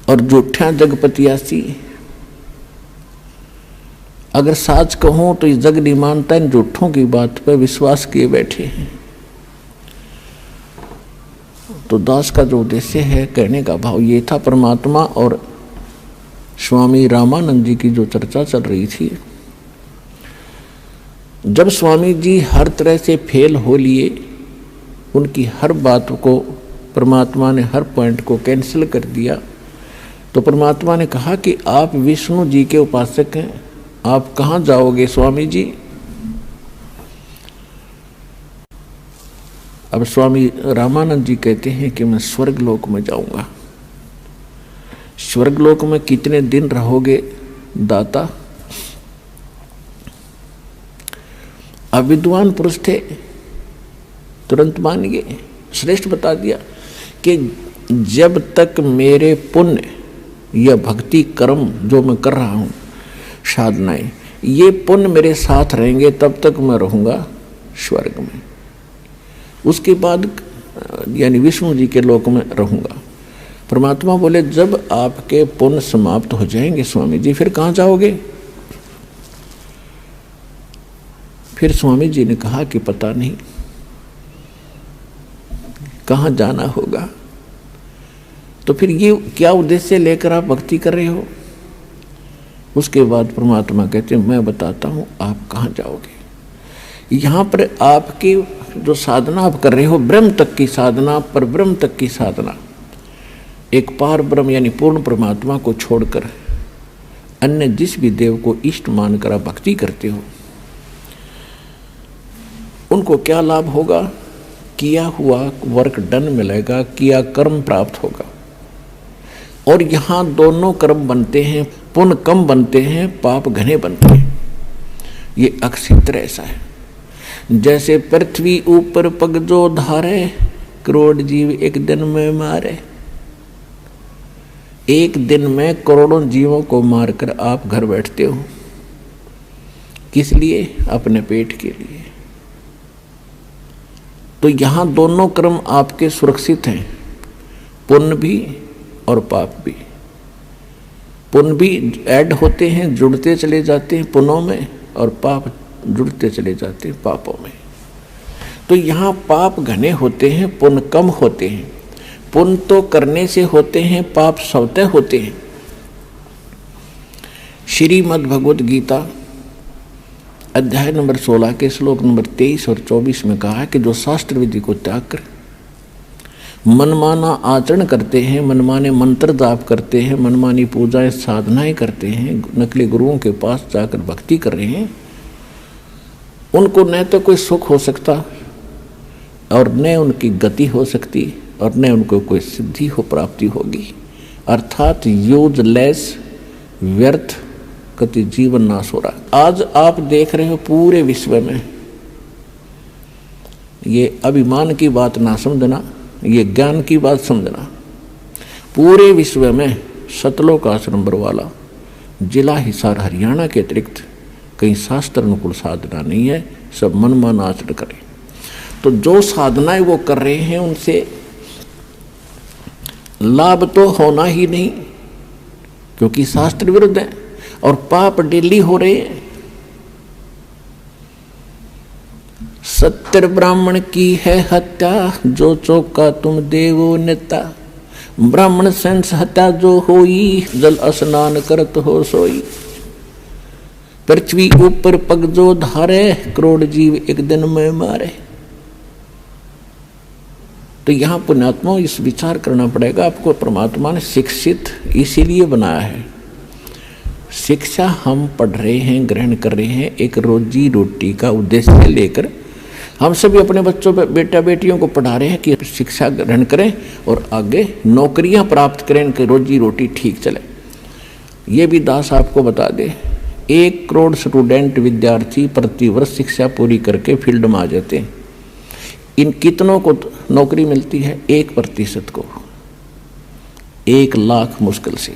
Speaker 2: और झूठा जगपतियासी। अगर साच कहूं तो ये जग नहीं मानता, इन झूठों की बात पर विश्वास किए बैठे हैं। तो दास का जो उद्देश्य है, कहने का भाव ये था, परमात्मा और स्वामी रामानंद जी की जो चर्चा चल रही थी, जब स्वामी जी हर तरह से फेल हो लिए, उनकी हर बात को परमात्मा ने हर पॉइंट को कैंसिल कर दिया, तो परमात्मा ने कहा कि आप विष्णु जी के उपासक हैं, आप कहाँ जाओगे स्वामी जी। अब स्वामी रामानंद जी कहते हैं कि मैं स्वर्गलोक में जाऊंगा। स्वर्गलोक में कितने दिन रहोगे दाता। अब विद्वान पुरुष थे, तुरंत मान गए, श्रेष्ठ बता दिया कि जब तक मेरे पुण्य या भक्ति कर्म जो मैं कर रहा हूँ, साधनाएं, ये पुण्य मेरे साथ रहेंगे तब तक मैं रहूँगा स्वर्ग में। उसके बाद यानी विष्णु जी के लोक में रहूँगा। परमात्मा बोले जब आपके पुण्य समाप्त हो जाएंगे स्वामी जी, फिर कहाँ जाओगे। फिर स्वामी जी ने कहा कि पता नहीं कहाँ जाना होगा। तो फिर ये क्या उद्देश्य लेकर आप भक्ति कर रहे हो। उसके बाद परमात्मा कहते हैं मैं बताता हूँ आप कहाँ जाओगे। यहाँ पर आपकी जो साधना आप कर रहे हो, ब्रह्म तक की साधना, पर ब्रह्म तक की साधना, एक पार ब्रह्म यानी पूर्ण परमात्मा को छोड़कर अन्य जिस भी देव को इष्ट मानकर आप भक्ति करते हो, उनको क्या लाभ होगा। किया हुआ वर्क डन मिलेगा, किया कर्म प्राप्त होगा। और यहाँ दोनों कर्म बनते हैं, पुण्य कम बनते हैं, पाप घने बनते हैं। ये अक्षित्र ऐसा है। जैसे पृथ्वी ऊपर पग जो धारे, करोड़ जीव एक दिन में मारे। एक दिन में करोड़ों जीवों को मारकर आप घर बैठते हो, किस लिए, अपने पेट के लिए। तो यहाँ दोनों कर्म आपके सुरक्षित हैं, पुण्य भी और पाप भी। पुण्य भी ऐड होते हैं, जुड़ते चले जाते हैं पुण्यों में, और पाप जुड़ते चले जाते हैं पापों में। तो यहाँ पाप घने होते हैं, पुण्य कम होते हैं। पुण्य तो करने से होते हैं, पाप स्वतः होते हैं। श्रीमद् भगवद गीता अध्याय नंबर 16 के श्लोक नंबर 23 और 24 में कहा है कि जो शास्त्र विधि को त्याग कर मनमाना आचरण करते हैं, मनमाने मंत्र जाप करते हैं, मनमानी पूजाएं साधनाएं करते हैं, नकली गुरुओं के पास जाकर भक्ति कर रहे हैं, उनको न तो कोई सुख हो सकता और न उनकी गति हो सकती और न उनको कोई सिद्धि हो प्राप्ति होगी। अर्थात यूजलेस, व्यर्थ कति जीवन नाश हो रहा। आज आप देख रहे हो पूरे विश्व में, ये अभिमान की बात ना समझना, ये ज्ञान की बात समझना। पूरे विश्व में सतलोक आश्रम बरवाला जिला हिसार हरियाणा के अतिरिक्त कहीं शास्त्र अनुकूल साधना नहीं है, सब मनमाना आचरण करें। तो जो साधनाएं वो कर रहे हैं उनसे लाभ तो होना ही नहीं, क्योंकि शास्त्र विरुद्ध है और पाप डेली हो रहे हैं। सत्तर ब्राह्मण की है हत्या, जो चौका तुम देवो नेता। ब्राह्मण सेंस हत्या जो होई, जल स्नान करत हो सोई। पृथ्वी ऊपर पग जो धारे, करोड़ जीव एक दिन में मारे। तो यहां पुण्यात्मा इस विचार करना पड़ेगा आपको, परमात्मा ने शिक्षित इसीलिए बनाया है। शिक्षा हम पढ़ रहे हैं, ग्रहण कर रहे हैं, एक रोजी रोटी का उद्देश्य लेकर हम सभी अपने बच्चों बेटा बेटियों को पढ़ा रहे हैं कि शिक्षा ग्रहण करें और आगे नौकरियां प्राप्त करें, इनकी रोजी रोटी ठीक चले। ये भी दास आपको बता दे, 1 करोड़ स्टूडेंट विद्यार्थी प्रतिवर्ष शिक्षा पूरी करके फील्ड में आ जाते हैं। इन कितनों को नौकरी मिलती है? 1% को, 1 लाख मुश्किल से,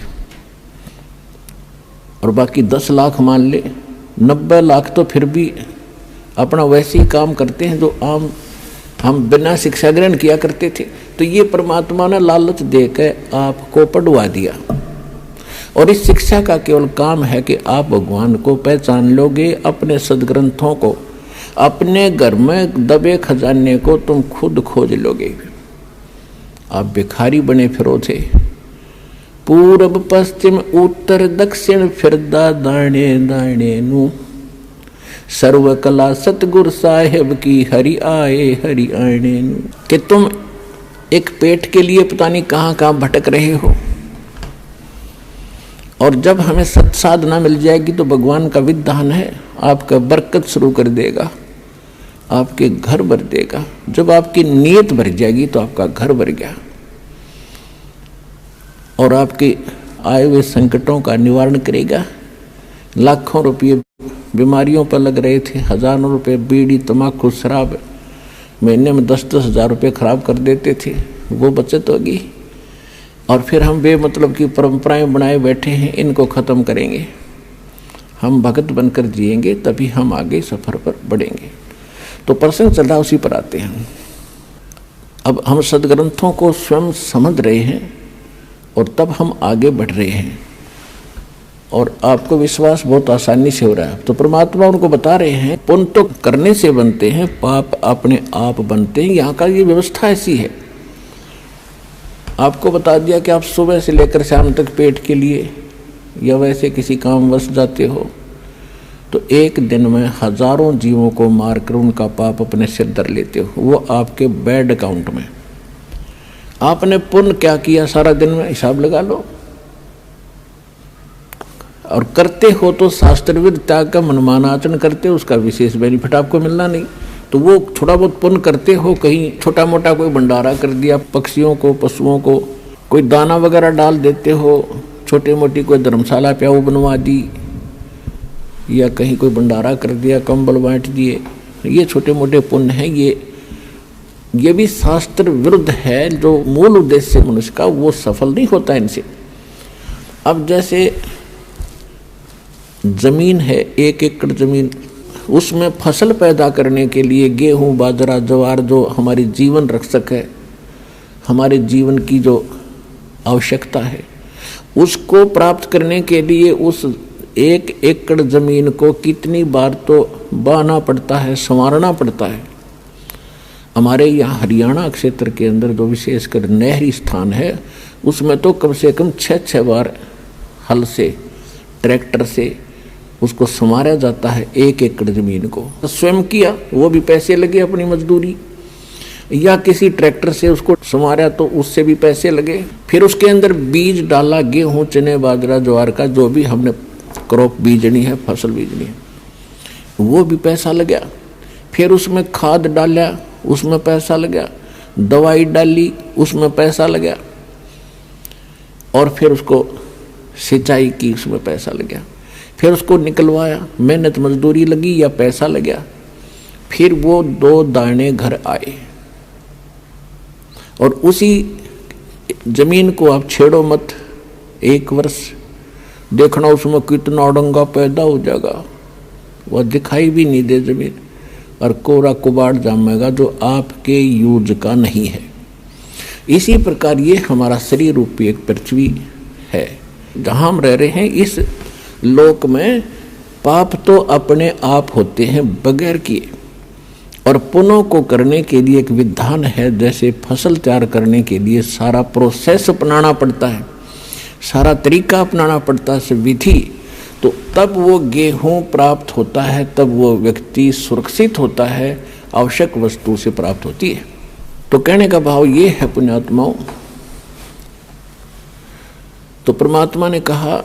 Speaker 2: और बाकी 10 लाख मान ले, 90 लाख तो फिर भी अपना वैसे ही काम करते हैं जो आम हम बिना शिक्षा ग्रहण किया करते थे। तो ये परमात्मा ने लालच देकर आपको पढ़वा दिया, और इस शिक्षा का केवल काम है कि आप भगवान को पहचान लोगे। अपने सदग्रंथों को, अपने घर में दबे खजाने को तुम खुद खोज लोगे। आप भिखारी बने फिरो थे, पूर्व पश्चिम उत्तर दक्षिण फिरदा दाणे दाणे नू। सर्व कला सतगुरु साहेब की, हरि आए हरि आने नू। कि तुम एक पेट के लिए पता नहीं कहाँ कहाँ भटक रहे हो, और जब हमें सत साधना मिल जाएगी तो भगवान का विधान है आपका बरकत शुरू कर देगा, आपके घर भर देगा। जब आपकी नीयत भर जाएगी तो आपका घर भर गया, और आपके आए हुए संकटों का निवारण करेगा। लाखों रुपये बीमारियों पर लग रहे थे, हजारों रुपये बीड़ी तम्बाकू शराब, महीने में 10-10 हज़ार रुपये खराब कर देते थे, वो बचत होगी। और फिर हम बेमतलब की परंपराएं बनाए बैठे हैं, इनको ख़त्म करेंगे। हम भगत बनकर जिएंगे, तभी हम आगे सफ़र पर बढ़ेंगे। तो प्रसंग चल रहा, उसी पर आते हैं। अब हम सदग्रंथों को स्वयं समझ रहे हैं और तब हम आगे बढ़ रहे हैं, और आपको विश्वास बहुत आसानी से हो रहा है। तो परमात्मा उनको बता रहे हैं, पुण्य तो करने से बनते हैं, पाप अपने आप बनते हैं। यहाँ का ये व्यवस्था ऐसी है। आपको बता दिया कि आप सुबह से लेकर शाम तक पेट के लिए या वैसे किसी काम वश जाते हो, तो एक दिन में हजारों जीवों को मारकर उनका पाप अपने सिर धर लेते हो, वो आपके बैंक अकाउंट में। आपने पुण्य क्या किया सारा दिन में हिसाब लगा लो, और करते हो तो शास्त्र विरुद्ध त्याग का मनमाना आचरण करते हो, उसका विशेष बेनिफिट आपको मिलना नहीं। तो वो थोड़ा बहुत पुण्य करते हो, कहीं छोटा मोटा कोई भंडारा कर दिया, पक्षियों को पशुओं को कोई दाना वगैरह डाल देते हो, छोटी मोटी कोई धर्मशाला प्याऊ बनवा दी, या कहीं कोई भंडारा कर दिया, कंबल बांट दिए, ये छोटे मोटे पुण्य हैं। ये भी शास्त्र विरुद्ध है। जो मूल उद्देश्य मनुष्य का वो सफल नहीं होता इनसे। अब जैसे जमीन है, 1 एकड़ जमीन, उसमें फसल पैदा करने के लिए गेहूं बाजरा ज्वार, जो हमारी जीवन रक्षक है, हमारे जीवन की जो आवश्यकता है, उसको प्राप्त करने के लिए उस 1 एकड़ जमीन को कितनी बार तो बाना पड़ता है, संवारना पड़ता है। हमारे यहाँ हरियाणा क्षेत्र के अंदर जो विशेषकर नहरी स्थान है, उसमें तो कम से कम 6-6 बार हल से, ट्रैक्टर से उसको संवारा जाता है 1 एकड़ जमीन को। स्वयं किया, वो भी पैसे लगे अपनी मजदूरी, या किसी ट्रैक्टर से उसको संवारा तो उससे भी पैसे लगे। फिर उसके अंदर बीज डाला, गेहूं चने बाजरा ज्वार का, जो भी हमने क्रॉप बीजनी है, फसल बीजनी है, वो भी पैसा लगा। फिर उसमें खाद डाला, उसमें पैसा लगा, दवाई डाली, उसमें पैसा लगा, और फिर उसको सिंचाई की, उसमें पैसा लगा। फिर उसको निकलवाया, मेहनत मजदूरी लगी या पैसा लगा। फिर वो 2 दाने घर आए, और उसी जमीन को आप छेड़ो मत। 1 वर्ष देखना उसमें कितना अड़ंगा पैदा हो जाएगा, वह दिखाई भी नहीं दे जमीन। और कोरा कुबाड़ जामेगा जो आपके यूज का नहीं है। इसी प्रकार ये हमारा शरीर रूपी एक पृथ्वी है जहाँ हम रह रहे हैं। इस लोक में पाप तो अपने आप होते हैं बगैर किए, और पुण्यों को करने के लिए एक विधान है। जैसे फसल तैयार करने के लिए सारा प्रोसेस अपनाना पड़ता है, सारा तरीका अपनाना पड़ता है, विधि, तो तब वो गेहूं प्राप्त होता है, तब वो व्यक्ति सुरक्षित होता है, आवश्यक वस्तु से प्राप्त होती है। तो कहने का भाव ये है पुण्यात्माओं, तो परमात्मा ने कहा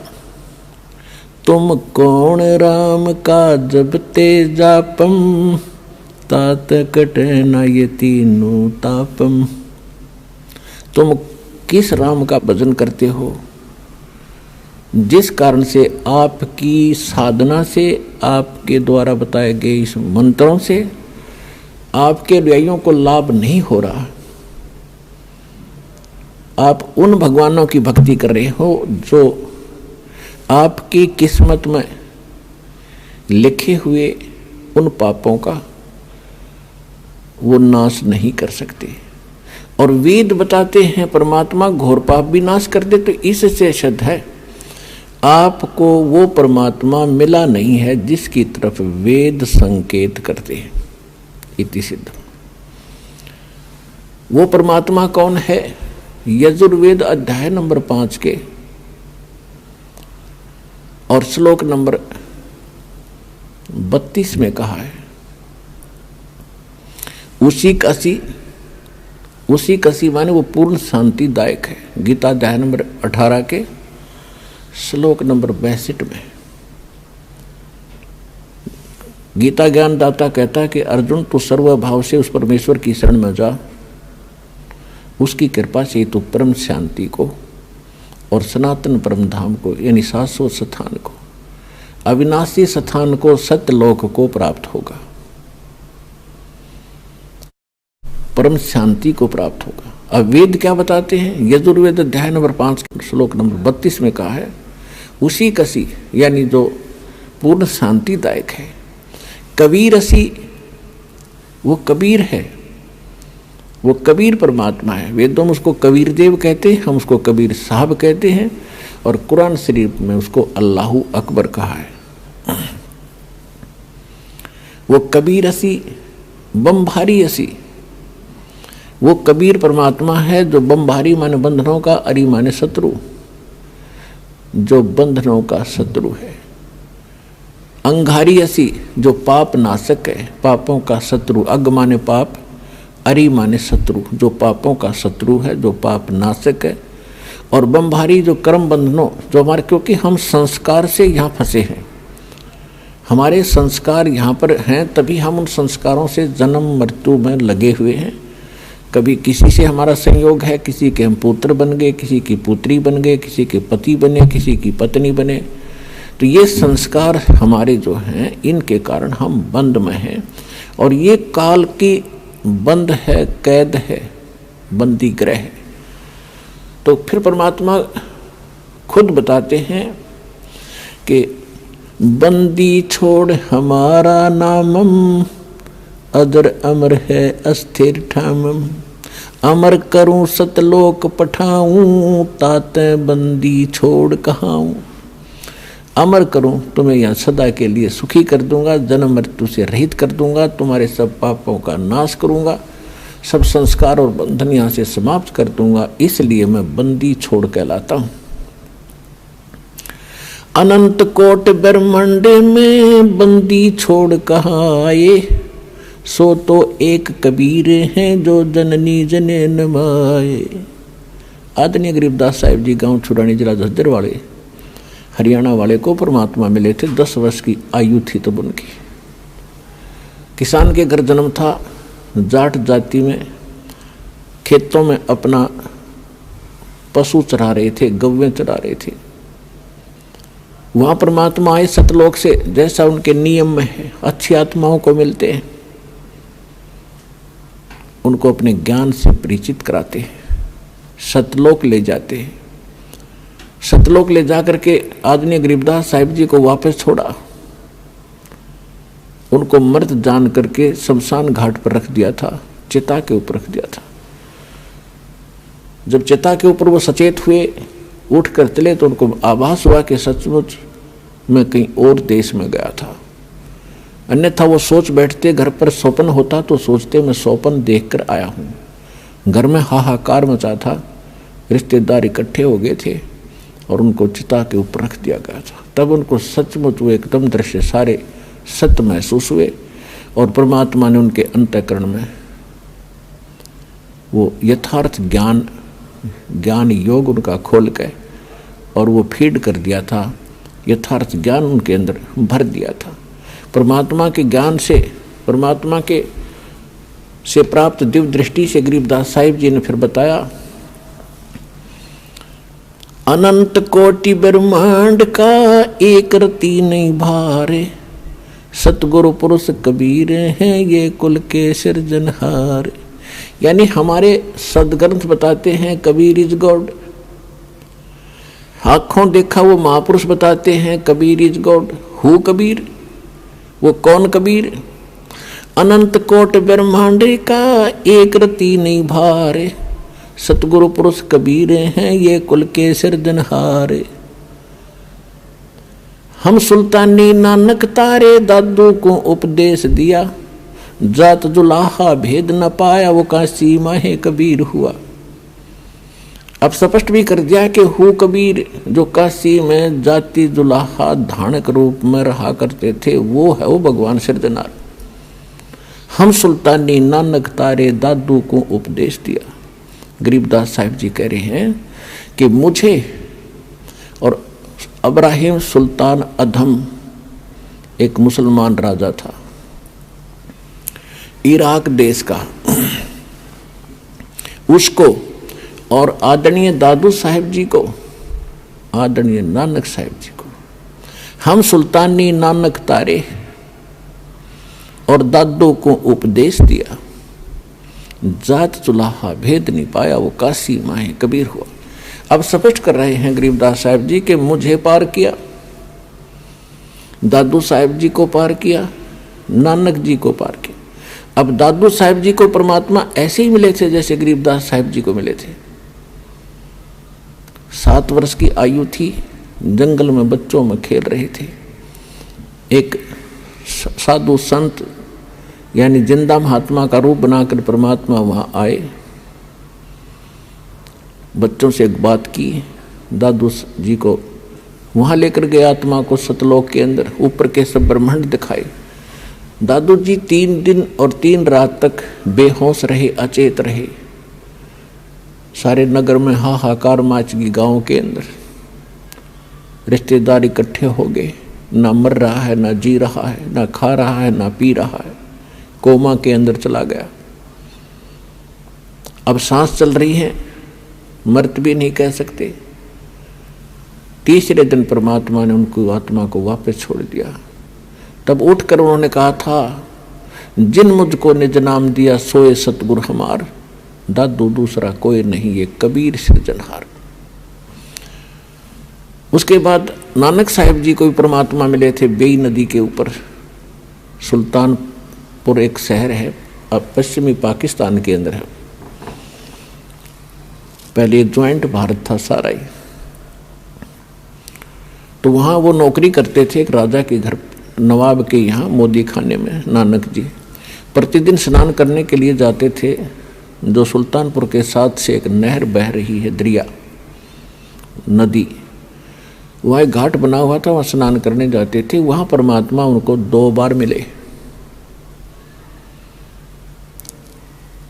Speaker 2: तुम कौन राम का जब ते जापम तात कटे न ये तीनों तापम। तुम किस राम का भजन करते हो जिस कारण से आपकी साधना से, आपके द्वारा बताए गए इस मंत्रों से आपके अनुयायियों को लाभ नहीं हो रहा। आप उन भगवानों की भक्ति कर रहे हो जो आपकी किस्मत में लिखे हुए उन पापों का वो नाश नहीं कर सकते। और वेद बताते हैं परमात्मा घोर पाप भी नाश कर दे। तो इससे सिद्ध है आपको वो परमात्मा मिला नहीं है जिसकी तरफ वेद संकेत करते हैं। इति सिद्ध। वो परमात्मा कौन है? यजुर्वेद अध्याय नंबर 5 के और श्लोक नंबर 32 में कहा है, उसी कसी माने वो पूर्ण शांतिदायक है। गीता अध्याय नंबर 18 के श्लोक नंबर 62 में गीता ज्ञानदाता कहता है कि अर्जुन तू सर्वभाव से उस परमेश्वर की शरण में जा, उसकी कृपा से तू परम शांति को और सनातन परम धाम को यानी शाश्वत स्थान को, अविनाशी स्थान को, सत्यलोक को प्राप्त होगा, परम शांति को प्राप्त होगा। अब वेद क्या बताते हैं? यजुर्वेद अध्याय नंबर 5 श्लोक नंबर 32 में कहा है, उसी कसी यानी जो पूर्ण शांतिदायक है। कबीर असी, वो कबीर है, वो कबीर परमात्मा है। वेदों में उसको कबीर देव कहते हैं, हम उसको कबीर साहब कहते हैं, और कुरान शरीफ में उसको अल्लाहु अकबर कहा है। वो कबीर असी बमभारी असी, वो कबीर परमात्मा है जो बमभारी माने बंधनों का, अरी माने शत्रु, जो बंधनों का शत्रु है। अंगारी असी जो पाप नाशक है, पापों का शत्रु। अग माने पाप, अरि माने शत्रु, जो पापों का शत्रु है, जो पाप नाशक है। और बमभारी जो कर्म बंधनों, जो हमारे, क्योंकि हम संस्कार से यहाँ फंसे हैं, हमारे संस्कार यहाँ पर हैं, तभी हम उन संस्कारों से जन्म मृत्यु में लगे हुए हैं। कभी किसी से हमारा संयोग है, किसी के हम पुत्र बन गए, किसी की पुत्री बन गए, किसी के पति बने, किसी की पत्नी बने। तो ये संस्कार हमारे जो हैं, इनके कारण हम बंद में हैं, और ये काल की बंद है, कैद है, बंदी ग्रह है। तो फिर परमात्मा खुद बताते हैं कि बंदी छोड़ हमारा नामम, अदर अमर है अस्थिर ठामम। अमर करूं सतलोक पठाऊं, ताते बंदी छोड़ कहाऊं। अमर करूं, तुम्हें यहाँ सदा के लिए सुखी कर दूंगा, जन्म मृत्यु से रहित कर दूंगा, तुम्हारे सब पापों का नाश करूंगा, सब संस्कार और बंधन यहाँ से समाप्त कर दूंगा, इसलिए मैं बंदी छोड़ कहलाता हूं। अनंत कोट ब्रह्मांड में बंदी छोड़ कहाँ आए, सो तो एक कबीर हैं जो जननी जने नमाए। आदरणीय गरीबदास साहिब जी गांव छुरानी जिला झज्जर वाले हरियाणा वाले को परमात्मा मिले थे। 10 वर्ष की आयु थी तब उनकी। किसान के घर जन्म था, जाट जाति में खेतों में अपना पशु चरा रहे थे, गौवें चरा रहे थे। वहां परमात्मा आए सतलोक से, जैसा उनके नियम में है, अच्छी आत्माओं को मिलते हैं, उनको अपने ज्ञान से परिचित कराते हैं, सतलोक ले जाते हैं। सतलोक ले जाकर के आदरणीय गरीबदास साहिब जी को वापस छोड़ा। उनको मृत जान करके शमशान घाट पर रख दिया था, चिता के ऊपर रख दिया था। जब चिता के ऊपर वो सचेत हुए, उठ कर चले, तो उनको आभास हुआ कि सचमुच मैं कहीं और देश में गया था। अन्यथा वो सोच बैठते, घर पर स्वप्न होता तो सोचते मैं स्वप्न देखकर आया हूँ। घर में हाहाकार मचा था, रिश्तेदार इकट्ठे हो गए थे और उनको चिता के ऊपर रख दिया गया था। तब उनको सचमुच वो एकदम दृश्य सारे सत्य महसूस हुए और परमात्मा ने उनके अंतःकरण में वो यथार्थ ज्ञान योग उनका खोल गए और वो फीड कर दिया था, यथार्थ ज्ञान उनके अंदर भर दिया था। परमात्मा के ज्ञान से, परमात्मा के से प्राप्त दिव्य दृष्टि से गरीबदास साहिब जी ने फिर बताया, अनंत कोटि ब्रह्मांड का एक रति नहीं भारे, सतगुरु पुरुष कबीर हैं ये कुल के सिरजनहार। यानी हमारे सदग्रंथ बताते हैं कबीर इज गॉड, आंखों देखा वो महापुरुष बताते हैं Kabir is God. Who Kabir, वो कौन कबीर? अनंत कोट ब्रह्मांड का एक रति नहीं भारे, सतगुरु पुरुष कबीर हैं ये कुल के सिरजनहार। हम सुल्तानी नानक तारे दादू को उपदेश दिया, जात जुलाहा भेद न पाया वो काशी माहे कबीर हुआ। अब स्पष्ट भी कर दिया कि हु कबीर, जो काशी में जाति जुलाहा धानक रूप में रहा करते थे, वो है वो भगवान सिरजनार। हम सुल्तानी नानक तारे दादू को उपदेश दिया। गरीबदास साहिब जी कह रहे हैं कि मुझे और इब्राहिम सुल्तान अधम एक मुसलमान राजा था इराक देश का, उसको और आदरणीय दादू साहिब जी को, आदरणीय नानक साहिब जी को हम सुल्तानी नानक तारे और दादू को उपदेश दिया, जात चुलाहा भेद नहीं पाया वो काशी माहे कबीर हुआ। अब स्पष्ट कर रहे हैं गरीबदास साहिब जी कि मुझे पार किया, दादू साहिब जी को पार किया, नानक जी को पार किया। अब दादू साहिब जी को परमात्मा ऐसे ही मिले थे जैसे गरीबदास साहिब जी को मिले थे। 7 वर्ष की आयु थी, जंगल में बच्चों में खेल रहे थे। एक साधु संत यानी जिंदा महात्मा का रूप बनाकर परमात्मा वहां आए, बच्चों से एक बात की, दादू जी को वहां लेकर गए, आत्मा को सतलोक के अंदर ऊपर के सब ब्रह्मांड दिखाए। दादू जी 3 दिन और 3 रात तक बेहोश रहे, अचेत रहे। सारे नगर में हाहाकार मच गई, गांव के अंदर रिश्तेदार इकट्ठे हो गए, ना मर रहा है, ना जी रहा है, ना खा रहा है, ना पी रहा है, कोमा के अंदर चला गया। अब सांस चल रही है, मृत भी नहीं कह सकते। तीसरे दिन परमात्मा ने उनको आत्मा को वापस छोड़ दिया। तब उठकर उन्होंने कहा था, जिन मुझको निज नाम दिया सोए सतगुरु हमार, दादू दूसरा कोई नहीं ये कबीर सिरजनहार। उसके बाद नानक साहिब जी को भी परमात्मा मिले थे बेई नदी के ऊपर। सुल्तानपुर एक शहर है, अब पश्चिमी पाकिस्तान के अंदर है। पहले ज्वाइंट भारत था सारा ही। तो वहाँ वो नौकरी करते थे एक राजा के घर, नवाब के यहाँ मोदी खाने में। नानक जी प्रतिदिन स्नान करने के लिए जाते थे। जो सुल्तानपुर के साथ से एक नहर बह रही है, दरिया नदी, वहाँ एक घाट बना हुआ था, वहाँ स्नान करने जाते थे। वहाँ परमात्मा उनको 2 बार मिले।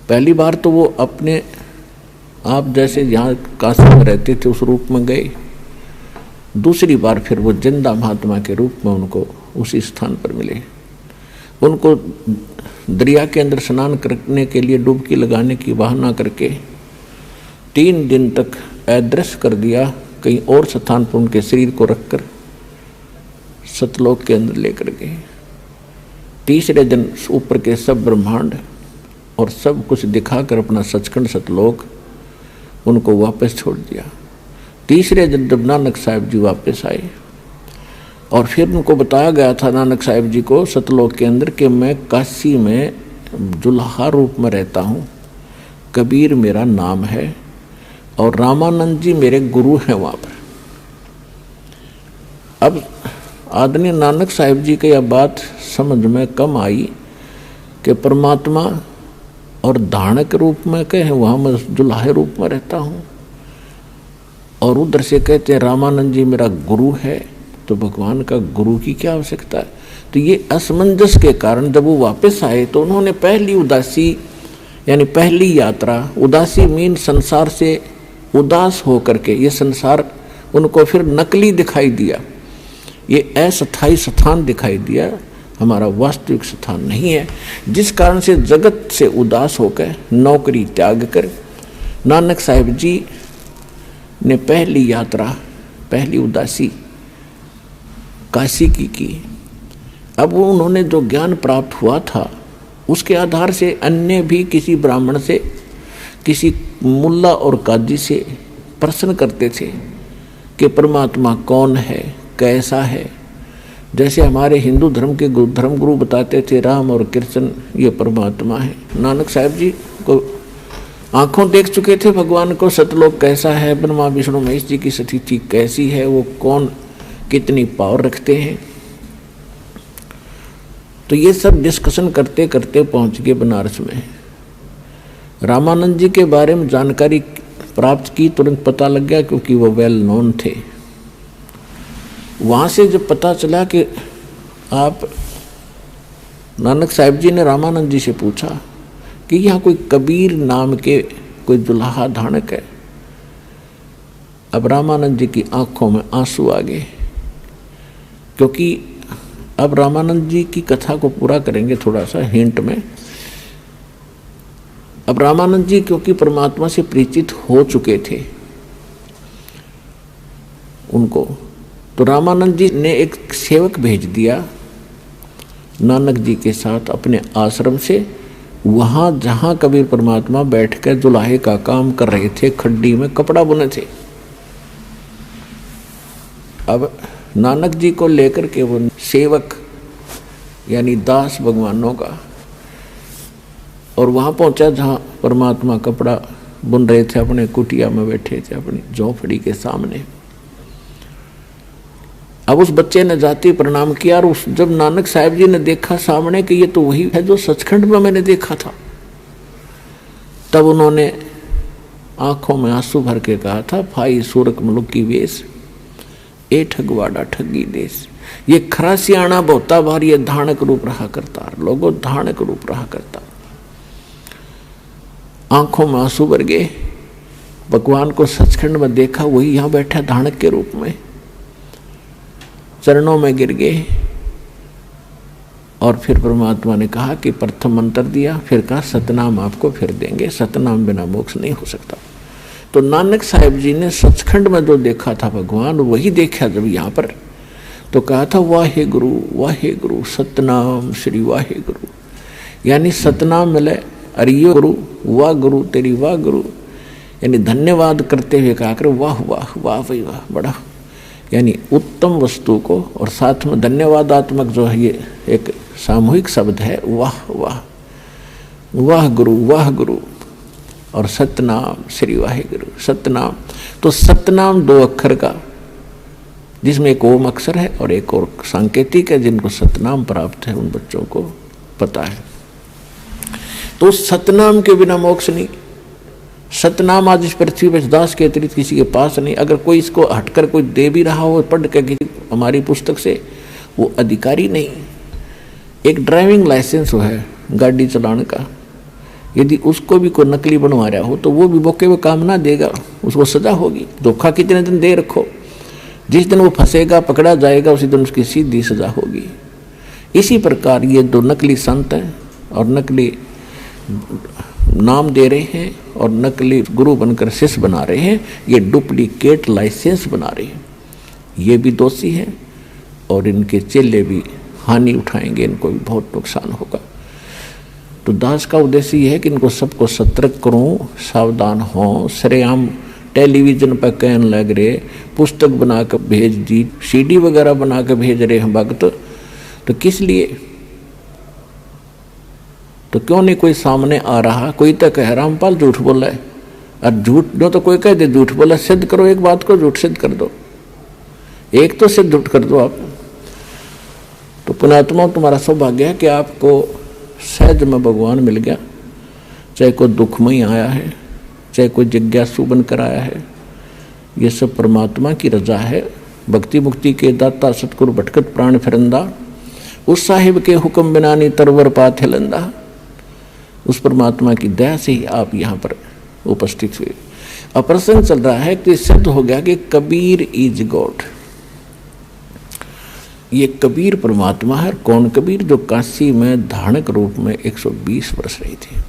Speaker 2: पहली बार तो वो अपने आप जैसे यहाँ काशी में रहते थे उस रूप में गए। दूसरी बार फिर वो जिंदा महात्मा के रूप में उनको उसी स्थान पर मिले। उनको दरिया के अंदर स्नान करने के लिए डुबकी लगाने की बहाना करके 3 दिन तक अदृश्य कर दिया। कहीं और स्थान पर उनके शरीर को रखकर सतलोक के अंदर लेकर गए। तीसरे दिन ऊपर के सब ब्रह्मांड और सब कुछ दिखाकर अपना सचखंड सतलोक उनको वापस छोड़ दिया। तीसरे दिन जब नानक साहिब जी वापस आए और फिर उनको बताया गया था नानक साहिब जी को सतलोक के अंदर कि मैं काशी में जुल्हा रूप में रहता हूँ, कबीर मेरा नाम है और रामानंद जी मेरे गुरु हैं वहाँ पर। अब आदरणीय नानक साहिब जी की यह बात समझ में कम आई कि परमात्मा और धानक रूप में कहे वहाँ मैं जुल्हे रूप में रहता हूँ, और उधर से कहते हैं रामानंद जी मेरा गुरु है, तो भगवान का गुरु की क्या आवश्यकता है। तो ये असमंजस के कारण जब वो वापस आए तो उन्होंने पहली उदासी यानी पहली यात्रा, उदासी मीन संसार से उदास होकर के, ये संसार उनको फिर नकली दिखाई दिया, ये अस्थायी स्थान दिखाई दिया, हमारा वास्तविक स्थान नहीं है। जिस कारण से जगत से उदास होकर नौकरी त्याग कर नानक साहिब जी ने पहली यात्रा, पहली उदासी काशी की। अब वो उन्होंने जो ज्ञान प्राप्त हुआ था उसके आधार से अन्य भी किसी ब्राह्मण से, किसी मुल्ला और काजी से प्रश्न करते थे कि परमात्मा कौन है, कैसा है। जैसे हमारे हिंदू धर्म के धर्मगुरु बताते थे राम और कृष्ण ये परमात्मा है। नानक साहिब जी को आंखों देख चुके थे भगवान को, सतलोक कैसा है, ब्रह्मा विष्णु महेश जी की स्थिति कैसी है, वो कौन कितनी पावर रखते हैं। तो ये सब डिस्कशन करते करते पहुंच गए बनारस में। रामानंद जी के बारे में जानकारी प्राप्त की, तुरंत पता लग गया क्योंकि वो वेल नोन थे। वहाँ से जब पता चला कि आप, नानक साहिब जी ने रामानंद जी से पूछा कि यहाँ कोई कबीर नाम के कोई दुल्हा धानक है। अब रामानंद जी की आंखों में आंसू आ गए, क्योंकि अब रामानंद जी की कथा को पूरा करेंगे थोड़ा सा हिंट में। अब रामानंद जी क्योंकि परमात्मा से परिचित हो चुके थे उनको, तो रामानंद जी ने एक सेवक भेज दिया नानक जी के साथ अपने आश्रम से, वहाँ जहाँ कबीर परमात्मा बैठकर जुलाहे का काम कर रहे थे, खड्डी में कपड़ा बुने थे। अब नानक जी को लेकर के वो सेवक यानी दास भगवानों का, और वहाँ पहुँचा जहाँ परमात्मा कपड़ा बुन रहे थे, अपने कुटिया में बैठे थे अपनी झोंपड़ी के सामने। अब उस बच्चे ने जाति प्रणाम किया, और जब नानक साहिब जी ने देखा सामने कि ये तो वही है जो सचखंड में मैंने देखा था, तब उन्होंने आंखों में आंसू भर के कहा था, भाई सूरक मुलुक की वेश, ए ठगवाड़ा ठगी देश। ये खरा सियाणा बहुता बार ये धानक रूप रहा करता, लोगों धानक रूप रहा करता। आंखों में आंसू भर गए, भगवान को सचखंड में देखा, वही यहाँ बैठा धानक के रूप में, चरणों में गिर गए। और फिर परमात्मा ने कहा कि प्रथम मंत्र दिया, फिर कहा सतनाम आपको फिर देंगे, सतनाम बिना मोक्ष नहीं हो सकता। तो नानक साहिब जी ने सचखंड में जो देखा था भगवान, वही देखा जब यहाँ पर, तो कहा था वाहे गुरु सतनाम श्री वाहे गुरु, यानी सतनाम मिले, अरियो गुरु, वाह गुरु तेरी वाह गुरु, यानी धन्यवाद करते हुए कहा कर वाह वाह वाह भाई वाह, बड़ा यानी उत्तम वस्तु को, और साथ में धन्यवादात्मक जो है ये एक सामूहिक शब्द है, वाह वाह वाह गुरु, और सतनाम श्री वाहे गुरु। सतनाम, तो सतनाम दो अक्षर का, जिसमें एक ओम अक्षर है और एक और सांकेतिक है, जिनको सतनाम प्राप्त है उन बच्चों को पता है। तो सतनाम के बिना मोक्ष नहीं। सतनाम आज इस पृथ्वी पर दास के अतिरिक्त किसी के पास नहीं। अगर कोई इसको हटकर कोई दे भी रहा हो पढ़ कर किसी हमारी पुस्तक से, वो अधिकारी नहीं। एक ड्राइविंग लाइसेंस है गाड़ी चलाने का, यदि उसको भी कोई नकली बनवा रहा हो तो वो भी मौके में काम ना देगा, उसको सजा होगी। धोखा कितने दिन दे रखो, जिस दिन वो फंसेगा पकड़ा जाएगा उसी दिन उसकी सीधी सजा होगी। इसी प्रकार ये दो नकली संत हैं और नकली नाम दे रहे हैं और नकली गुरु बनकर शिष्य बना रहे हैं, ये डुप्लीकेट लाइसेंस बना रहे हैं, ये भी दोषी हैं और इनके चेले भी हानि उठाएंगे, इनको भी बहुत नुकसान होगा। तो दास का उद्देश्य यह है कि इनको सबको सतर्क करूं, सावधान हों, सरेआम टेलीविजन पर कहने लग रहे, पुस्तक बना कर भेज दी, सीडी वगैरह बना कर भेज रहे हैं भक्त, तो किस लिए? तो क्यों नहीं कोई सामने आ रहा? कोई तो कह रामपाल झूठ बोला है, और झूठ जो तो कोई कह दे झूठ बोला, सिद्ध करो एक बात को, झूठ सिद्ध कर दो, एक तो सिद्ध कर दो आप। तो पुण्यात्मा, तुम्हारा सौभाग्य है कि आपको सहज में भगवान मिल गया, चाहे कोई दुखमय आया है, चाहे कोई जिज्ञासु बनकर आया है, ये सब परमात्मा की रजा है। भक्ति मुक्ति के दाता सतगुरु भटकत प्राण फिरंदा, उस साहिब के हुक्म बिना नी तरवर पाथ हिलंदा। उस परमात्मा की दया से ही आप यहाँ पर उपस्थित हुए। अब प्रसंग चल रहा है कि सिद्ध हो गया कि कबीर इज गॉड। ये कबीर परमात्मा है। कौन कबीर? जो काशी में धारणक रूप में 120 वर्ष रही थी।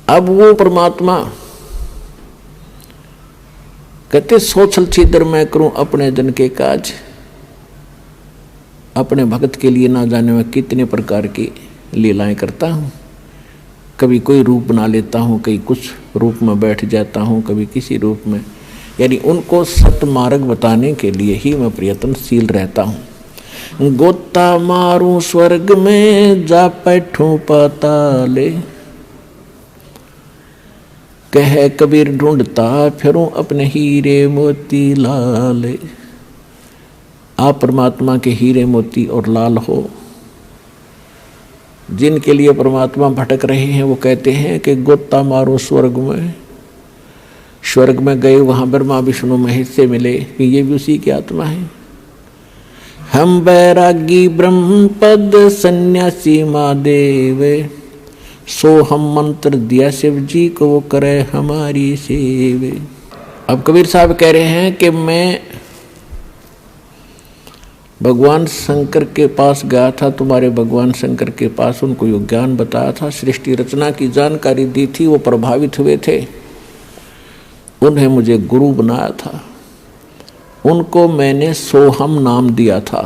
Speaker 2: अब वो परमात्मा कहते, सोचल छिदर मैं करूं अपने जन के काज, अपने भगत के लिए ना जाने में कितने प्रकार की लीलाएं करता हूँ। कभी कोई रूप बना लेता हूँ, कहीं कुछ रूप में बैठ जाता हूँ, कभी किसी रूप में, यानी उनको सतमार्ग बताने के लिए ही मैं प्रयत्नशील रहता हूँ। गोता मारूं स्वर्ग में, जा बैठूं पाताले, कह कबीर ढूंढता फिरूं अपने हीरे मोती लाले। आप परमात्मा के हीरे मोती और लाल हो। जिनके लिए परमात्मा भटक रहे हैं वो कहते हैं कि गोता मारो स्वर्ग में। स्वर्ग में गए, वहां ब्रह्मा विष्णु महेश से मिले कि ये भी उसी की आत्मा है। हम बैरागी ब्रह्म पद सन्यासी महादेव, सो हम मंत्र दिया शिव जी को, वो करे हमारी सेवे। अब कबीर साहब कह रहे हैं कि मैं भगवान शंकर के पास गया था, तुम्हारे भगवान शंकर के पास, उनको यो ज्ञान बताया था, सृष्टि रचना की जानकारी दी थी, वो प्रभावित हुए थे, उन्हें मुझे गुरु बनाया था, उनको मैंने सोहम नाम दिया था।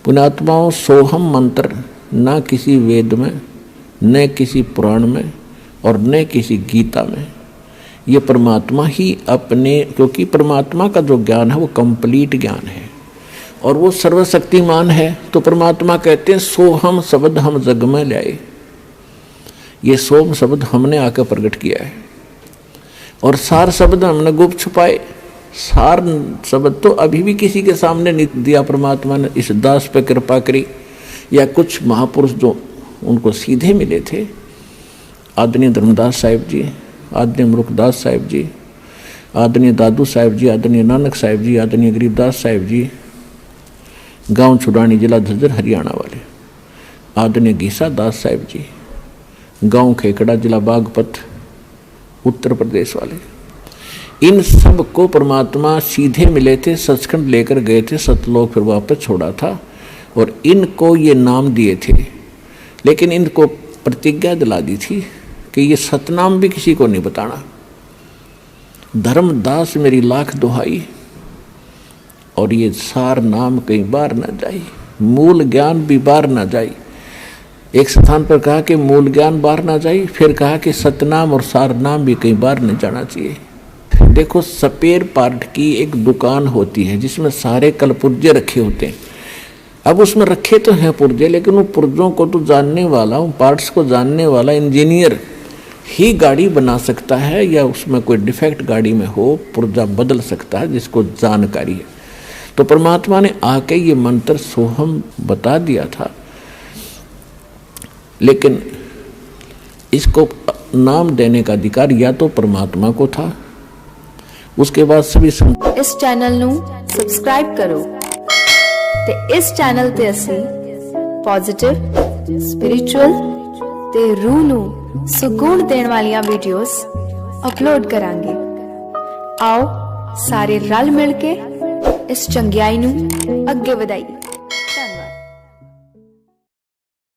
Speaker 2: पुण्यात्माओं, सोहम मंत्र न किसी वेद में, न किसी पुराण में और न किसी गीता में, ये परमात्मा ही अपने, क्योंकि परमात्मा का जो ज्ञान है वो कंप्लीट ज्ञान है और वो सर्वशक्तिमान है। तो परमात्मा कहते हैं सोहम शब्द हम जग में लाए। ये सोम शब्द हमने आकर प्रकट किया है और सार शब्द हमने गुप्त छुपाए। सार शब्द तो अभी भी किसी के सामने नहीं दिया परमात्मा ने। इस दास पे कृपा करी, या कुछ महापुरुष जो उनको सीधे मिले थे, आदरणीय धर्मदास साहिब जी, आदरणीय मुरुखदास साहिब जी, आदरणीय दादू साहिब जी, आदरणीय नानक साहिब जी, आदरणीय गरीबदास साहिब जी, गांव छुड़ानी जिला झज्जर हरियाणा वाले, आदरणीय गीसा दास साहिब जी, गांव खेकड़ा जिला बागपत उत्तर प्रदेश वाले, इन सब को परमात्मा सीधे मिले थे, सचखंड लेकर गए थे, सतलोक फिर वापस छोड़ा था और इनको ये नाम दिए थे। लेकिन इनको प्रतिज्ञा दिला दी थी कि ये सतनाम भी किसी को नहीं बताना। धर्मदास मेरी लाख दुहाई, और ये सार नाम कहीं बाहर ना जाए, मूल ज्ञान भी बाहर ना जाए। एक स्थान पर कहा कि मूल ज्ञान बाहर ना जाए, फिर कहा कि सतनाम और सार नाम भी कहीं बाहर नहीं जाना चाहिए। देखो, स्पेयर पार्ट की एक दुकान होती है जिसमें सारे कलपुर्जे रखे होते हैं। अब उसमें रखे तो हैं पुर्जे, लेकिन उन पुर्जों को तो जानने वाला, उन पार्ट्स को जानने वाला इंजीनियर ही गाड़ी बना सकता है, या उसमें कोई डिफेक्ट गाड़ी में हो पुर्जा बदल सकता है, जिसको जानकारी है। तो परमात्मा ने आके ये मंत्र सोहम बता दिया था, लेकिन इसको नाम देने का अधिकार या तो परमात्मा को था। उसके बाद सभी
Speaker 3: इस चैनल ਨੂੰ सब्सक्राइब करो ਤੇ ਇਸ ਚੈਨਲ ਤੇ ਅਸੀਂ ਪੋਜ਼ਿਟਿਵ, ਸਪਿਰਿਚੁਅਲ ਤੇ ਰੂਹ ਨੂੰ ਸੁਕੂਨ ਦੇਣ ਵਾਲੀਆਂ ਵੀਡੀਓਜ਼ ਅਪਲੋਡ ਕਰਾਂਗੇ। ਆਓ ਸਾਰੇ ਰਲ ਮਿਲ ਕੇ ਇਸ ਚੰਗਿਆਈ ਨੂੰ ਅੱਗੇ ਵਧਾਈਏ।